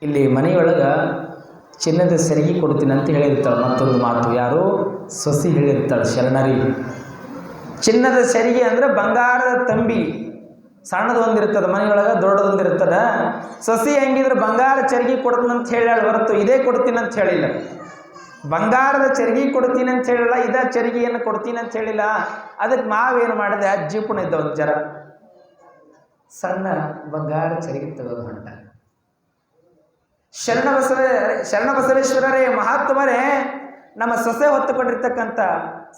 ಇಲ್ಲಿ ಮನೆಯೊಳಗೆ ಚಿನ್ನದ ಸೆರಗಿ ಕೊಡ್ತೀನಿ ಅಂತ ಹೇಳಿರ್ತಾಳೆ. ಮತ್ತೊಂದು ಮಾತು ಯಾರು ಸೊಸಿ ಹೇಳಿರ್ತಾಳೆ ಶರಣರಿಗೆ. ಚಿನ್ನದ ಸೆರಗಿ ಅಂದರೆ ಬಂಗಾರದ ತಂಬಿ, ಸಣ್ಣದು ಒಂದಿರ್ತದೆ ಮನೆಯೊಳಗೆ, ದೊಡ್ಡದೊಂದಿರ್ತದೆ. ಸೊಸಿ ಹೆಂಗಿದ್ರೆ ಬಂಗಾರ ಚರಗಿ ಕೊಡ್ತೀನಿ ಅಂತ ಹೇಳಾಳ ಹೊರತು ಇದೇ ಕೊಡ್ತೀನಿ ಅಂತ ಹೇಳಿಲ್ಲ. ಬಂಗಾರದ ಚರಗಿ ಕೊಡ್ತೀನಿ ಅಂತ ಹೇಳಿಲ್ಲ, ಇದೇ ಚರಗಿಯನ್ನು ಕೊಡ್ತೀನಿ ಅಂತ ಹೇಳಿಲ್ಲ. ಅದಕ್ಕೆ ಮಾವೇನು ಮಾಡಿದೆ, ಜೀಪುಣ ಇದ್ದ ಒಂದು ಜರ ಸಣ್ಣ ಬಂಗಾರ ಚರಗಿ ತೆಗೆದು ಹೊಂಟ. ಶರಣಬಸವೇಶ್ವರರೇ, ಮಹಾತ್ಮರೇ, ನಮ್ಮ ಸೊಸೆ ಹೊತ್ತುಕೊಂಡಿರ್ತಕ್ಕಂಥ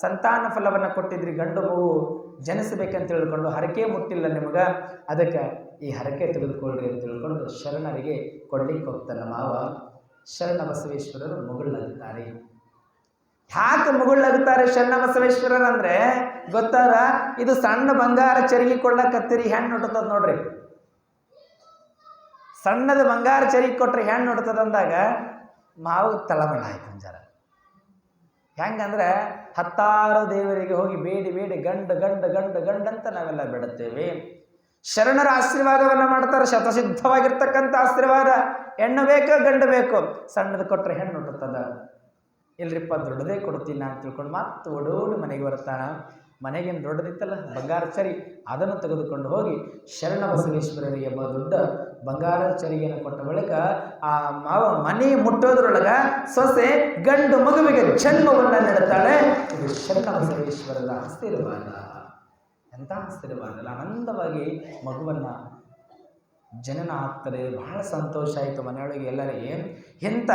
ಸಂತಾನ ಫಲವನ್ನು ಕೊಟ್ಟಿದ್ರಿ, ಗಂಡು ಮಗು ಜನಿಸಬೇಕಂತ ತಿಳ್ಕೊಂಡು ಹರಕೆ ಮುಟ್ಟಿಲ್ಲ ನಿಮಗೆ, ಅದಕ್ಕೆ ಈ ಹರಕೆ ತೆಗೆದುಕೊಳ್ಳ್ರಿ ಅಂತ ತಿಳ್ಕೊಂಡು ಶರಣರಿಗೆ ಕೊಡ್ಲಿಕ್ಕೆ ಹೋಗ್ತಾನೆ ಮಾವ. ಶರಣ ಬಸವೇಶ್ವರರು ಮುಗುಳ್ಳಾಗುತ್ತಾರೆ. ಯಾಕೆ ಮುಗುಳ್ಳಾಗುತ್ತಾರೆ ಶರಣ ಬಸವೇಶ್ವರರು ಅಂದರೆ ಗೊತ್ತಾದ, ಇದು ಸಣ್ಣ ಬಂಗಾರ ಚರಗಿ ಕೊಳ್ಳಕತ್ತೀರಿ, ಹೆಣ್ಣು ಹುಟ್ಟುತ್ತದ ನೋಡ್ರಿ. ಸಣ್ಣದ ಬಂಗಾರ ಚರಗಿ ಕೊಟ್ರೆ ಹೆಣ್ಣು ಹುಟ್ಟುತ್ತದ ಅಂದಾಗ ಮಾವು ತಳಮಳ ಆಯ್ತು ಜರ. ಹೆಂಗಂದ್ರೆ ಹತ್ತಾರು ದೇವರಿಗೆ ಹೋಗಿ ಬೇಡಿ ಬೇಡಿ ಗಂಡು ಗಂಡು ಗಂಡು ಗಂಡು ಅಂತ ನಾವೆಲ್ಲ ಬಿಡುತ್ತೇವೆ. ಶರಣರ ಆಶೀರ್ವಾದವನ್ನು ಮಾಡ್ತಾರೆ, ಶತಸಿದ್ಧವಾಗಿರ್ತಕ್ಕಂಥ ಆಶೀರ್ವಾದ. ಹೆಣ್ಣು ಬೇಕು ಗಂಡು ಬೇಕು, ಸಣ್ಣದು ಕೊಟ್ಟರೆ ಹೆಣ್ಣು ಹುಟ್ಟುತ್ತದ. ಇಲ್ರಿಪ್ಪ ದೊಡ್ಡದೇ ಕೊಡ್ತೀನಿ ಅಂತ ತಿಳ್ಕೊಂಡು ಮತ್ತೆ ಓಡೋಡು ಮನೆಗೆ ಬರ್ತಾನ. ಮನೆಗೇನು ದೊಡ್ಡದಿತ್ತಲ್ಲ ಬಂಗಾರ ಚರಿ, ಅದನ್ನು ತೆಗೆದುಕೊಂಡು ಹೋಗಿ ಶರಣ ಬಸವೇಶ್ವರರಿಗೆ ದೊಡ್ಡ ಬಂಗಾರ ಚರಿಗೆಯನ್ನು ಕೊಟ್ಟ ಬಳಿಕ ಆ ಮಾವ ಮನೆ ಮುಟ್ಟೋದ್ರೊಳಗ ಸೊಸೆ ಗಂಡು ಮಗುವಿಗೆ ಜನ್ಮವನ್ನು ನೀಡುತ್ತಾಳೆ. ಇದು ಶರಣ ಬಸವೇಶ್ವರರ ಆಶೀರ್ವಾದ. ಎಂಥ ಆಶೀರ್ವಾದ! ಆನಂದವಾಗಿ ಮಗುವನ್ನು ಜನನ ಆಗ್ತದೆ. ಬಹಳ ಸಂತೋಷ ಆಯಿತು ಮನೆಯೊಳಗೆ ಎಲ್ಲರಿಗೆ. ಎಂಥ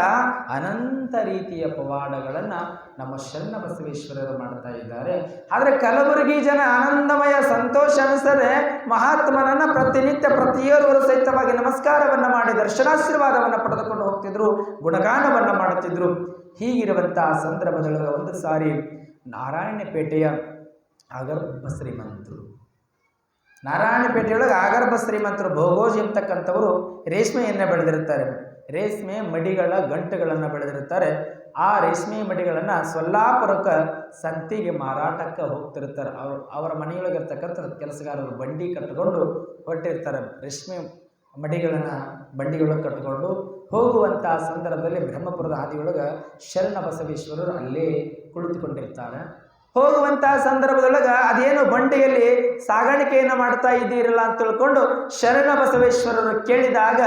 ಅನಂತ ರೀತಿಯ ಪವಾಡಗಳನ್ನು ನಮ್ಮ ಶರಣ ಬಸವೇಶ್ವರರು ಮಾಡ್ತಾ ಇದ್ದಾರೆ. ಆದರೆ ಕಲಬುರಗಿ ಜನ ಆನಂದಮಯ ಸಂತೋಷ ಅನಿಸದೆ ಮಹಾತ್ಮನನ್ನು ಪ್ರತಿನಿತ್ಯ ಪ್ರತಿಯೊಬ್ಬರು ಸಹಿತವಾಗಿ ನಮಸ್ಕಾರವನ್ನು ಮಾಡಿ ದರ್ಶನಾಶೀರ್ವಾದವನ್ನು ಪಡೆದುಕೊಂಡು ಹೋಗ್ತಿದ್ರು, ಗುಣಗಾನವನ್ನು ಮಾಡುತ್ತಿದ್ರು. ಹೀಗಿರುವಂತಹ ಸಂದರ್ಭದೊಳಗೆ ಒಂದು ಸಾರಿ ನಾರಾಯಣಪೇಟೆಯ ಆಗರ್ಭ ಶ್ರೀಮಂತರು, ನಾರಾಯಣಪೇಟೆಯೊಳಗೆ ಆಗರ್ಭ ಶ್ರೀಮಂತರು ಭೋಗೋಜಿ ಅಂತಕ್ಕಂಥವರು ರೇಷ್ಮೆಯನ್ನು ಬೆಳೆದಿರ್ತಾರೆ. ರೇಷ್ಮೆ ಮಡಿಗಳ ಗಂಟುಗಳನ್ನು ಬೆಳೆದಿರ್ತಾರೆ. ಆ ರೇಷ್ಮೆ ಮಡಿಗಳನ್ನು ಸೊಲ್ಲಾಪುರಕ್ಕೆ ಸಂತಿಗೆ ಮಾರಾಟಕ್ಕೆ ಹೋಗ್ತಿರ್ತಾರೆ. ಅವರ ಮನೆಯೊಳಗಿರ್ತಕ್ಕಂಥ ಕೆಲಸಗಾರರು ಬಂಡಿ ಕಟ್ಟಿಕೊಂಡು ಹೊರಟಿರ್ತಾರೆ. ರೇಷ್ಮೆ ಮಡಿಗಳನ್ನು ಬಂಡಿಯೊಳಗೆ ಕಟ್ಟಿಕೊಂಡು ಹೋಗುವಂಥ ಸಂದರ್ಭದಲ್ಲಿ ಬ್ರಹ್ಮಪುರದ ಹಾದಿಯೊಳಗೆ ಶರಣ ಬಸವೇಶ್ವರರು ಅಲ್ಲೇ ಕುಳಿತುಕೊಂಡಿರ್ತಾರೆ. ಹೋಗುವಂತಹ ಸಂದರ್ಭದೊಳಗೆ ಅದೇನು ಬಂಡಿಯಲ್ಲಿ ಸಾಗಾಣಿಕೆಯನ್ನು ಮಾಡ್ತಾ ಇದ್ದೀರಲ್ಲ ಅಂತ ತಿಳ್ಕೊಂಡು ಶರಣ ಬಸವೇಶ್ವರರು ಕೇಳಿದಾಗ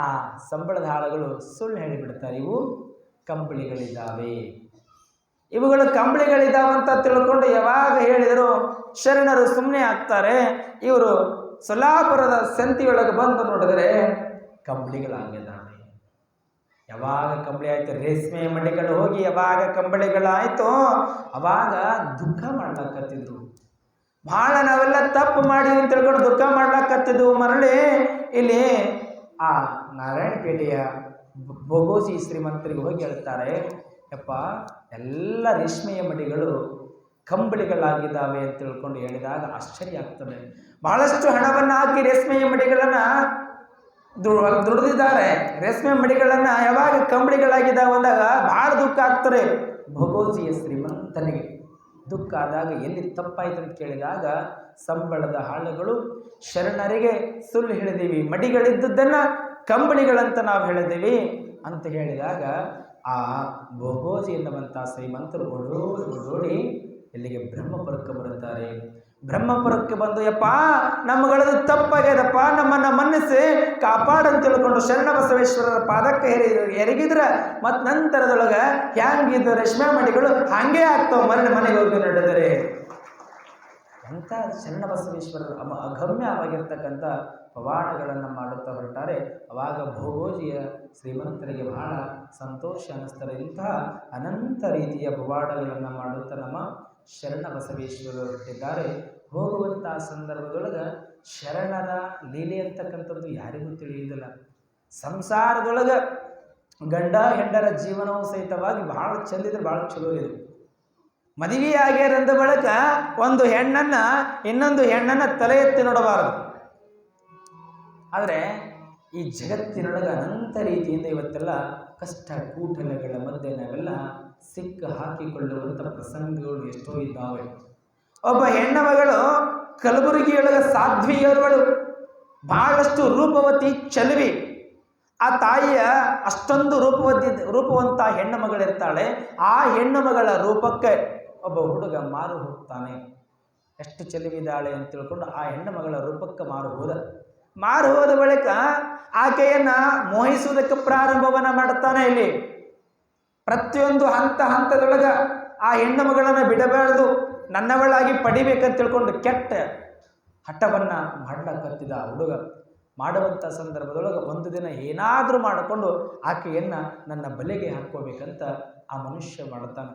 ಆ ಸಂಬಳದ ಆಳುಗಳು ಸುಳ್ಳು ಹೇಳಿಬಿಡ್ತಾರೆ, ಇವು ಕಂಬಳಿಗಳಿದ್ದಾವೆ, ಇವುಗಳು ಕಂಬಳಿಗಳಿದ್ದಾವಂತ ತಿಳ್ಕೊಂಡು ಯಾವಾಗ ಹೇಳಿದರು ಶರಣರು ಸುಮ್ಮನೆ ಆಗ್ತಾರೆ. ಇವರು ಸೊಲ್ಲಾಪುರದ ಸಂತಿಯೊಳಗೆ ಬಂದು ನೋಡಿದರೆ ಕಂಬಳಿಗಳಾಗಿದ್ದಾವೆ. ಯಾವಾಗ ಕಂಬಳಿ ಆಯಿತು, ರೇಷ್ಮೆ ಮಡಿಗಳು ಹೋಗಿ ಯಾವಾಗ ಕಂಬಳಿಗಳಾಯಿತು ಅವಾಗ ದುಃಖ ಮಾಡ್ಲಾಕತ್ತಿದ್ರು. ಭಾಳ ನಾವೆಲ್ಲ ತಪ್ಪು ಮಾಡಿದ್ವಿ ಅಂತ ತಿಳ್ಕೊಂಡು ದುಃಖ ಮಾಡ್ಲಾಕತ್ತಿದ್ವು. ಮರಳಿ ಇಲ್ಲಿ ಆ ನಾರಾಯಣಪೇಟೆಯ ಭೋಗೋಜಿ ಶ್ರೀಮಂತರಿಗೆ ಹೋಗಿ ಹೇಳ್ತಾರೆ, ಯಪ್ಪ ಎಲ್ಲ ರೇಷ್ಮೆಯ ಮಡಿಗಳು ಕಂಬಳಿಗಳಾಗಿದ್ದಾವೆ ಅಂತ ತಿಳ್ಕೊಂಡು ಹೇಳಿದಾಗ ಆಶ್ಚರ್ಯ ಆಗ್ತದೆ. ಬಹಳಷ್ಟು ಹಣವನ್ನು ಹಾಕಿ ರೇಷ್ಮೆಯ ಮಡಿಗಳನ್ನು ದುಡಿದಿದ್ದಾರೆ. ರೇಷ್ಮೆ ಮಡಿಗಳನ್ನು ಯಾವಾಗ ಕಂಬಳಿಗಳಾಗಿದ್ದಾವೆ ಅಂದಾಗ ಭಾಳ ದುಃಖ ಆಗ್ತಾರೆ. ಭೋಗೋಜಿಯ ಶ್ರೀಮಂತನಿಗೆ ದುಃಖ ಆದಾಗ ಎಲ್ಲಿ ತಪ್ಪಾಯ್ತು ಅಂತ ಕೇಳಿದಾಗ ಸಂಬಳದ ಆಳುಗಳು ಶರಣರಿಗೆ ಸುಳ್ಳು ಹೇಳಿದ್ದೀವಿ, ಮಡಿಗಳಿದ್ದದ್ದನ್ನು ಕಂಬಳಿಗಳಂತ ನಾವು ಹೇಳಿದ್ದೀವಿ ಅಂತ ಹೇಳಿದಾಗ ಆ ಭೋಗೋಜಿ ಎನ್ನುವಂಥ ಶ್ರೀಮಂತರು ಓಡೋಡಿ ಇಲ್ಲಿಗೆ ಬ್ರಹ್ಮಪುರಕ್ಕೆ ಬರುತ್ತಾರೆ. ಬ್ರಹ್ಮಪುರಕ್ಕೆ ಬಂದು ಯಪ್ಪ ನಮ್ಮಗಳದು ತಪ್ಪಾಗ್ಯದಪ್ಪ, ನಮ್ಮನ್ನು ಮನ್ನಿಸಿ ಕಾಪಾಡಂತ ತಿಳ್ಕೊಂಡು ಶರಣ ಬಸವೇಶ್ವರರ ಪಾದಕ್ಕೆ ಎರಗಿದ್ರೆ ಮತ್ತು ನಂತರದೊಳಗೆ ಹ್ಯಾಂಗಿದ್ದು ರೇಷ್ಮೆ ಮಡಿಗಳು ಹಾಗೆ ಆಗ್ತಾವೆ, ಮನೆಗೆ ಹೋಗಿ ನಡೆದರೆ ಅಂತ ಶರಣ ಬಸವೇಶ್ವರರು ಅಗಮ್ಯವಾಗಿರ್ತಕ್ಕಂಥ ಪವಾಡಗಳನ್ನು ಮಾಡುತ್ತಾ ಹೊರಟಾರೆ. ಅವಾಗ ಭೋಗೋಜಿಯ ಶ್ರೀಮಂತರಿಗೆ ಬಹಳ ಸಂತೋಷ ಅನ್ನಿಸ್ತಾರೆ. ಇಂತಹ ಅನಂತ ರೀತಿಯ ಪವಾಡಗಳನ್ನು ಮಾಡುತ್ತಾ ನಮ್ಮ ಶರಣ ಬಸವೇಶ್ವರರು ಹುಟ್ಟಿದ್ದಾರೆ. ಹೋಗುವಂಥ ಸಂದರ್ಭದೊಳಗೆ ಶರಣರ ಲೀಲೆ ಅಂತಕ್ಕಂಥದ್ದು ಯಾರಿಗೂ ತಿಳಿಯುವುದಿಲ್ಲ. ಸಂಸಾರದೊಳಗೆ ಗಂಡ ಹೆಂಡರ ಜೀವನವೂ ಸಹಿತವಾಗಿ ಭಾಳ ಚೆಂದಿದ್ರೆ ಭಾಳ ಚಲೋ ಇದೆ. ಮದುವೆ ಆಗ್ಯಾರಂದ ಬಳಿಕ ಒಂದು ಹೆಣ್ಣನ್ನು ಇನ್ನೊಂದು ಹೆಣ್ಣನ್ನು ತಲೆ ಎತ್ತಿ ನೋಡಬಾರದು. ಆದರೆ ಈ ಜಗತ್ತಿನೊಳಗೆ ಅನಂತ ರೀತಿಯಿಂದ ಇವತ್ತೆಲ್ಲ ಕಷ್ಟ ಕೂಟಲೆಗಳ ಮಧ್ಯೆ ನಾವೆಲ್ಲ ಸಿಕ್ಕ ಹಾಕಿಕೊಳ್ಳುವಂಥ ಪ್ರಸಂಗಗಳು ಎಷ್ಟೋ ಇದ್ದಾವೆ. ಒಬ್ಬ ಹೆಣ್ಣ ಮಗಳು ಕಲಬುರಗಿಯೊಳಗೆ ಸಾಧ್ವಿಯರುಗಳು, ಬಹಳಷ್ಟು ರೂಪವತಿ, ಚಲುವಿ, ಆ ತಾಯಿಯ ಅಷ್ಟೊಂದು ರೂಪವಂತ ಹೆಣ್ಣು ಮಗಳಿರ್ತಾಳೆ. ಆ ಹೆಣ್ಣು ಮಗಳ ರೂಪಕ್ಕೆ ಒಬ್ಬ ಹುಡುಗ ಮಾರು ಹೋಗ್ತಾನೆ. ಎಷ್ಟು ಚೆಲುವಿದ್ದಾಳೆ ಅಂತ ತಿಳ್ಕೊಂಡು ಆ ಹೆಣ್ಣು ಮಗಳ ರೂಪಕ್ಕೆ ಮಾರು ಹೋದ ಬಳಿಕ ಆಕೆಯನ್ನ ಮೋಹಿಸುವುದಕ್ಕೆ ಪ್ರಾರಂಭವನ್ನ ಮಾಡುತ್ತಾನೆ. ಇಲ್ಲಿ ಪ್ರತಿಯೊಂದು ಹಂತದೊಳಗ ಆ ಹೆಣ್ಣು ಮಗಳನ್ನ ಬಿಡಬಾರದು, ನನ್ನವಳಾಗಿ ಪಡಿಬೇಕಂತ ತಿಳ್ಕೊಂಡು ಕೆಟ್ಟ ಹಠವನ್ನ ಮಾಡಲಕತ್ತಿದ ಹುಡುಗ. ಮಾಡುವಂಥ ಸಂದರ್ಭದೊಳಗೆ ಒಂದು ದಿನ ಏನಾದರೂ ಮಾಡಿಕೊಂಡು ಆಕೆಯನ್ನ ನನ್ನ ಬಲೆಗೆ ಹಾಕೋಬೇಕಂತ ಆ ಮನುಷ್ಯ ಮಾಡ್ತಾನೆ.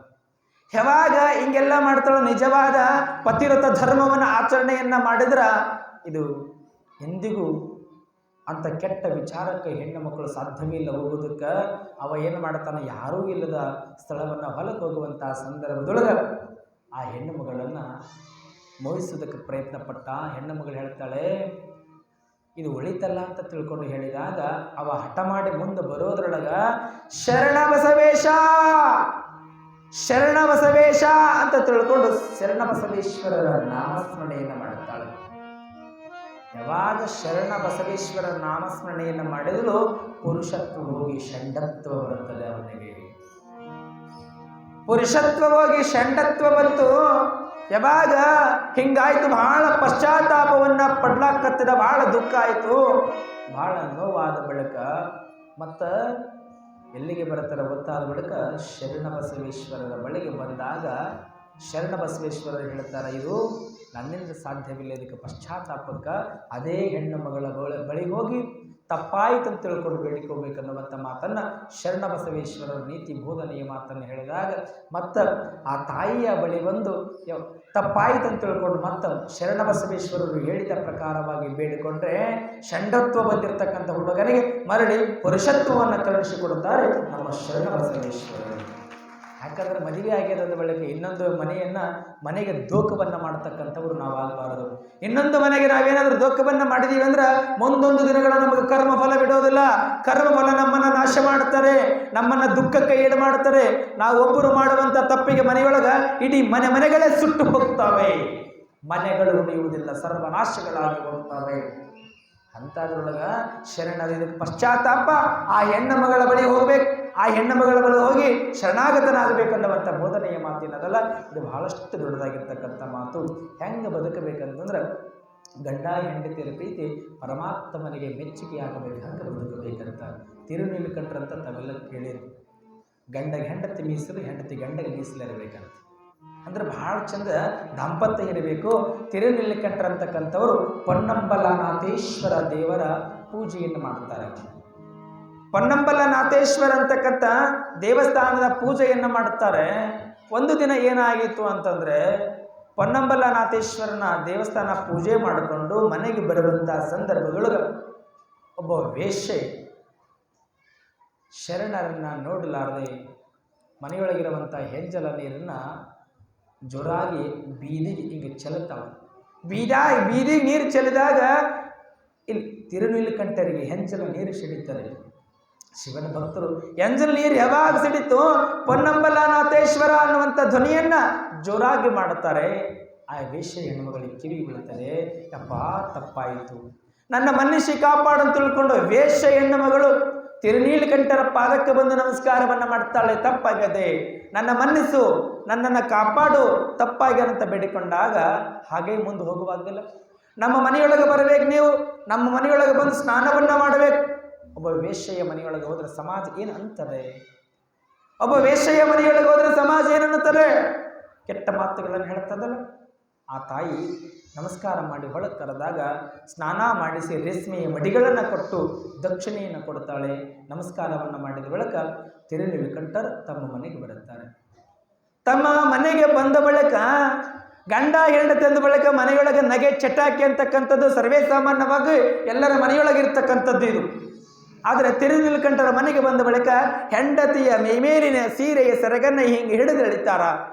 ಯಾವಾಗ ಹಿಂಗೆಲ್ಲ ಮಾಡ್ತಾಳೋ, ನಿಜವಾದ ಪತಿವ್ರತ ಧರ್ಮವನ್ನು ಆಚರಣೆಯನ್ನ ಮಾಡಿದ್ರ ಇದು ಎಂದಿಗೂ ಅಂತ ಕೆಟ್ಟ ವಿಚಾರಕ್ಕೆ ಹೆಣ್ಣು ಮಕ್ಕಳು ಸಾಧ್ಯವೇ ಇಲ್ಲ ಹೋಗೋದಕ್ಕೆ. ಅವ ಏನು ಮಾಡ್ತಾನೆ, ಯಾರೂ ಇಲ್ಲದ ಸ್ಥಳವನ್ನು ಹೊಲಕ್ಕೆ ಹೋಗುವಂತಹ ಸಂದರ್ಭದೊಳಗೆ ಆ ಹೆಣ್ಣು ಮಗಳನ್ನು ಮೋಹಿಸೋದಕ್ಕೆ ಪ್ರಯತ್ನ ಪಟ್ಟ. ಹೆಣ್ಣು ಮಗಳು ಹೇಳ್ತಾಳೆ, ಇದು ಉಳಿತಲ್ಲ ಅಂತ ತಿಳ್ಕೊಂಡು ಹೇಳಿದಾಗ ಅವ ಹಠ ಮಾಡಿ ಮುಂದೆ ಬರೋದ್ರೊಳಗ ಶರಣ ಬಸವೇಶ ಅಂತ ತಿಳ್ಕೊಂಡು ಶರಣ ಬಸವೇಶ್ವರರ ನಾಮಸ್ಮರಣೆಯನ್ನು ಮಾಡುತ್ತಾಳೆ. ಯಾವಾಗ ಶರಣ ಬಸವೇಶ್ವರ ನಾಮಸ್ಮರಣೆಯನ್ನು ಮಾಡಿದಳು ಪುರುಷತ್ವ ಹೋಗಿ ಷಂಡತ್ವ ಬರುತ್ತದೆ. ಅವನಿಗೆ ಪುರುಷತ್ವ ಹೋಗಿ ಷಂಡತ್ವ ಬಂತು. ಯಾವಾಗ ಹಿಂಗಾಯ್ತು, ಬಹಳ ಪಶ್ಚಾತ್ತಾಪವನ್ನ ಪಡ್ಲಾಕತ್ತಿದ, ಬಹಳ ದುಃಖ ಆಯಿತು, ಬಹಳ ನೋವಾದ ಬಳಿಕ ಮತ್ತ ಎಲ್ಲಿಗೆ ಬರ್ತಾರೆ ಗೊತ್ತಾದ ಬಳಿಕ ಶರಣ ಬಸವೇಶ್ವರರ ಬಳಿಗೆ ಬಂದಾಗ ಶರಣ ಬಸವೇಶ್ವರರು ಹೇಳ್ತಾರೆ, ಇದು ನನ್ನಿಂದ ಸಾಧ್ಯವಿಲ್ಲ, ಇದಕ್ಕೆ ಪಶ್ಚಾತ್ತಾಪಕ್ಕೆ ಅದೇ ಹೆಣ್ಣು ಮಗಳ ಬಳಿ ಹೋಗಿ ತಪ್ಪಾಯಿತು ಅಂತ ತಿಳ್ಕೊಂಡು ಬೇಡಿಕೋಬೇಕನ್ನುವಂಥ ಮಾತನ್ನು ಶರಣ ಬಸವೇಶ್ವರರ ನೀತಿ ಬೋಧನೆಯ ಮಾತನ್ನು ಹೇಳಿದಾಗ ಮತ್ತು ಆ ತಾಯಿಯ ಬಳಿ ಬಂದು ತಪ್ಪಾಯಿತು ಅಂತ ತಿಳ್ಕೊಂಡು ಮತ್ತು ಶರಣ ಬಸವೇಶ್ವರರು ಹೇಳಿದ ಪ್ರಕಾರವಾಗಿ ಬೇಡಿಕೊಂಡ್ರೆ ಷಂಡತ್ವ ಬಂದಿರತಕ್ಕಂಥ ಹುಡುಗನಿಗೆ ಮರಳಿ ಪುರುಷತ್ವವನ್ನು ಕರುಣಿಸಿಕೊಡುತ್ತಾರೆ ನಮ್ಮ ಶರಣ ಬಸವೇಶ್ವರರು. ಯಾಕಂದ್ರೆ ಮದುವೆ ಆಗಿರೋದ್ರ ಬಳಿಕ ಇನ್ನೊಂದು ಮನೆಗೆ ದೋಖವನ್ನು ಮಾಡತಕ್ಕಂಥವ್ರು ನಾವು ಆಗಬಾರದು. ಇನ್ನೊಂದು ಮನೆಗೆ ನಾವೇನಾದ್ರೂ ದೋಖವನ್ನು ಮಾಡಿದೀವಿ ಅಂದ್ರೆ ಮುಂದೊಂದು ದಿನಗಳ ನಮಗೆ ಕರ್ಮಫಲ ಬಿಡೋದಿಲ್ಲ. ಕರ್ಮಫಲ ನಮ್ಮನ್ನು ನಾಶ ಮಾಡ್ತಾರೆ, ನಮ್ಮನ್ನು ದುಃಖಕ್ಕೆ ಈಡು ಮಾಡ್ತಾರೆ. ನಾವು ಒಬ್ಬರು ಮಾಡುವಂಥ ತಪ್ಪಿಗೆ ಮನೆಯೊಳಗೆ ಇಡೀ ಮನೆಗಳೇ ಸುಟ್ಟು ಹೋಗ್ತವೆ, ಮನೆಗಳು ಉಳಿಯುವುದಿಲ್ಲ, ಸರ್ವನಾಶಗಳಾಗಿ ಹೋಗ್ತವೆ. ಅಂಥದ್ರೊಳಗ ಶರಣರ ಇದಕ್ಕೆ ಪಶ್ಚಾತ್ತಾಪ, ಆ ಹೆಣ್ಣು ಮಗಳ ಬಳಿ ಹೋಗ್ಬೇಕು, ಆ ಹೆಣ್ಣು ಮಗಳ ಬಳಿ ಹೋಗಿ ಶರಣಾಗತನಾಗಬೇಕನ್ನುವಂಥ ಬೋಧನೆಯ ಮಾತಿನದಲ್ಲ, ಇದು ಬಹಳಷ್ಟು ದೊಡ್ಡದಾಗಿರ್ತಕ್ಕಂಥ ಮಾತು. ಹೆಂಗೆ ಬದುಕಬೇಕಂತಂದ್ರೆ ಗಂಡ ಹೆಂಡತಿಯರ ಪ್ರೀತಿ ಪರಮಾತ್ಮನಿಗೆ ಮೆಚ್ಚುಗೆಯಾಗಬೇಕು, ಹಂಗೆ ಬದುಕಬೇಕಂತ ತಿರುನೀಲಕಂಠರಂತ ತಾವೆಲ್ಲ ಕೇಳಿರಿ. ಗಂಡಗೆ ಹೆಂಡತಿ ಮೀಸಲು, ಹೆಂಡತಿ ಗಂಡಗೆ ಮೀಸಲಿರಬೇಕಂತ. ಅಂದ್ರೆ ಬಹಳ ಚಂದ ದಾಂಪತ್ಯ ಇರಬೇಕು. ತಿರುನೀಲಕಂಠರಂತಕ್ಕಂಥವರು ಪೊನ್ನಂಬಲನಾಥೇಶ್ವರ ದೇವರ ಪೂಜೆಯನ್ನು ಮಾಡುತ್ತಾರೆ. ಪೊನ್ನಂಬಲನಾಥೇಶ್ವರ ಅಂತಕ್ಕಂಥ ದೇವಸ್ಥಾನದ ಪೂಜೆಯನ್ನು ಮಾಡುತ್ತಾರೆ. ಒಂದು ದಿನ ಏನಾಗಿತ್ತು ಅಂತಂದರೆ, ಪೊನ್ನಂಬಲನಾಥೇಶ್ವರನ ದೇವಸ್ಥಾನ ಪೂಜೆ ಮಾಡಿಕೊಂಡು ಮನೆಗೆ ಬರುವಂಥ ಸಂದರ್ಭದೊಳಗೆ ಒಬ್ಬ ವೇಶ್ಯೆ ಶರಣರನ್ನು ನೋಡಲಾರದೆ ಮನೆಯೊಳಗಿರುವಂಥ ಹೆಂಜಲ ನೀರನ್ನು ಜೋರಾಗಿ ಬೀದಿಗೆ ಹಿಂಗೆ ಚೆಲ್ಲುತ್ತಾವೆ. ಬೀದಿಗೆ ನೀರು ಚೆಲ್ಲಿದಾಗ ಇಲ್ಲಿ ತಿರುನೀಲಕಂಠರಿಗೆ ಹೆಂಜಲ ನೀರು ಸಿಡಿತಾರೆ. ಶಿವನ ಭಕ್ತರು ಎಂಜಲ್ ನೀರು ಯಾವಾಗ ಸಿಡಿತು, ಪೊನ್ನಂಬಲನಾಥೇಶ್ವರ ಅನ್ನುವಂಥ ಧ್ವನಿಯನ್ನ ಜೋರಾಗಿ ಮಾಡುತ್ತಾರೆ. ಆ ವೇಶ್ಯ ಹೆಣ್ಣುಮಗಳಿಗೆ ಕಿವಿ ಬೀಳುತ್ತದೆ, ಯಪ್ಪ ತಪ್ಪಾಯಿತು, ನನ್ನ ಮನ್ನಿಸಿ ಕಾಪಾಡು ಅಂತ ತಿಳ್ಕೊಂಡು ವೇಶ್ಯ ಹೆಣ್ಣು ಮಗಳು ತಿರುನೀಲಕಂಠರ ಪಾದಕ್ಕೆ ಬಂದು ನಮಸ್ಕಾರವನ್ನು ಮಾಡ್ತಾಳೆ. ತಪ್ಪಾಗದೆ ನನ್ನ ಮನ್ನಿಸು, ನನ್ನನ್ನು ಕಾಪಾಡು, ತಪ್ಪಾಗ್ಯದಂತ ಬೇಡಿಕೊಂಡಾಗ ಹಾಗೆ ಮುಂದೆ ಹೋಗುವಾಗಿಲ್ಲ. ನಮ್ಮ ಮನೆಯೊಳಗೆ ಬರಬೇಕು, ನೀವು ನಮ್ಮ ಮನೆಯೊಳಗೆ ಬಂದು ಸ್ನಾನವನ್ನು ಮಾಡಬೇಕು. ಒಬ್ಬ ವೇಶ್ಯೆಯ ಮನೆಯೊಳಗೆ ಹೋದರೆ ಸಮಾಜ ಏನು ಅಂತಾರೆ? ಒಬ್ಬ ವೇಶ್ಯೆಯ ಮನೆಯೊಳಗೆ ಹೋದರೆ ಸಮಾಜ ಏನನ್ನುತ್ತಾರೆ? ಕೆಟ್ಟ ಮಾತುಗಳನ್ನು ಹೇಳ್ತದಲ್ಲ. ಆ ತಾಯಿ ನಮಸ್ಕಾರ ಮಾಡಿ ಹೊಳಗೆ ಕರೆದಾಗ ಸ್ನಾನ ಮಾಡಿಸಿ ರೇಷ್ಮೆಯ ಮಡಿಗಳನ್ನು ಕೊಟ್ಟು ದಕ್ಷಿಣೆಯನ್ನು ಕೊಡ್ತಾಳೆ. ನಮಸ್ಕಾರವನ್ನು ಮಾಡಿದ ಬಳಿಕ ತಿರುನೀಲಕಂಠರು ತಮ್ಮ ಮನೆಗೆ ಬರುತ್ತಾರೆ. ತಮ್ಮ ಮನೆಗೆ ಬಂದ ಬಳಿಕ ಗಂಡ ಹೆಂಡತಿ ಅಂದ ಬಳಿಕ ಮನೆಯೊಳಗೆ ನಗೆ ಚಟಾಕಿ ಅಂತಕ್ಕಂಥದ್ದು ಸರ್ವೇ ಸಾಮಾನ್ಯವಾಗಿ ಎಲ್ಲರ ಮನೆಯೊಳಗಿರ್ತಕ್ಕಂಥದ್ದು ಇದು. ಆದರೆ ತಿರುನೀಲಕಂಠರ ಮನೆಗೆ ಬಂದ ಬಳಿಕ ಹೆಂಡತಿಯ ಮೇಮೇಲಿನ ಸೀರೆಯ ಸೆರಗನ್ನು ಹಿಂಗೆ ಹಿಡಿದು ಎಳಿತಾರ.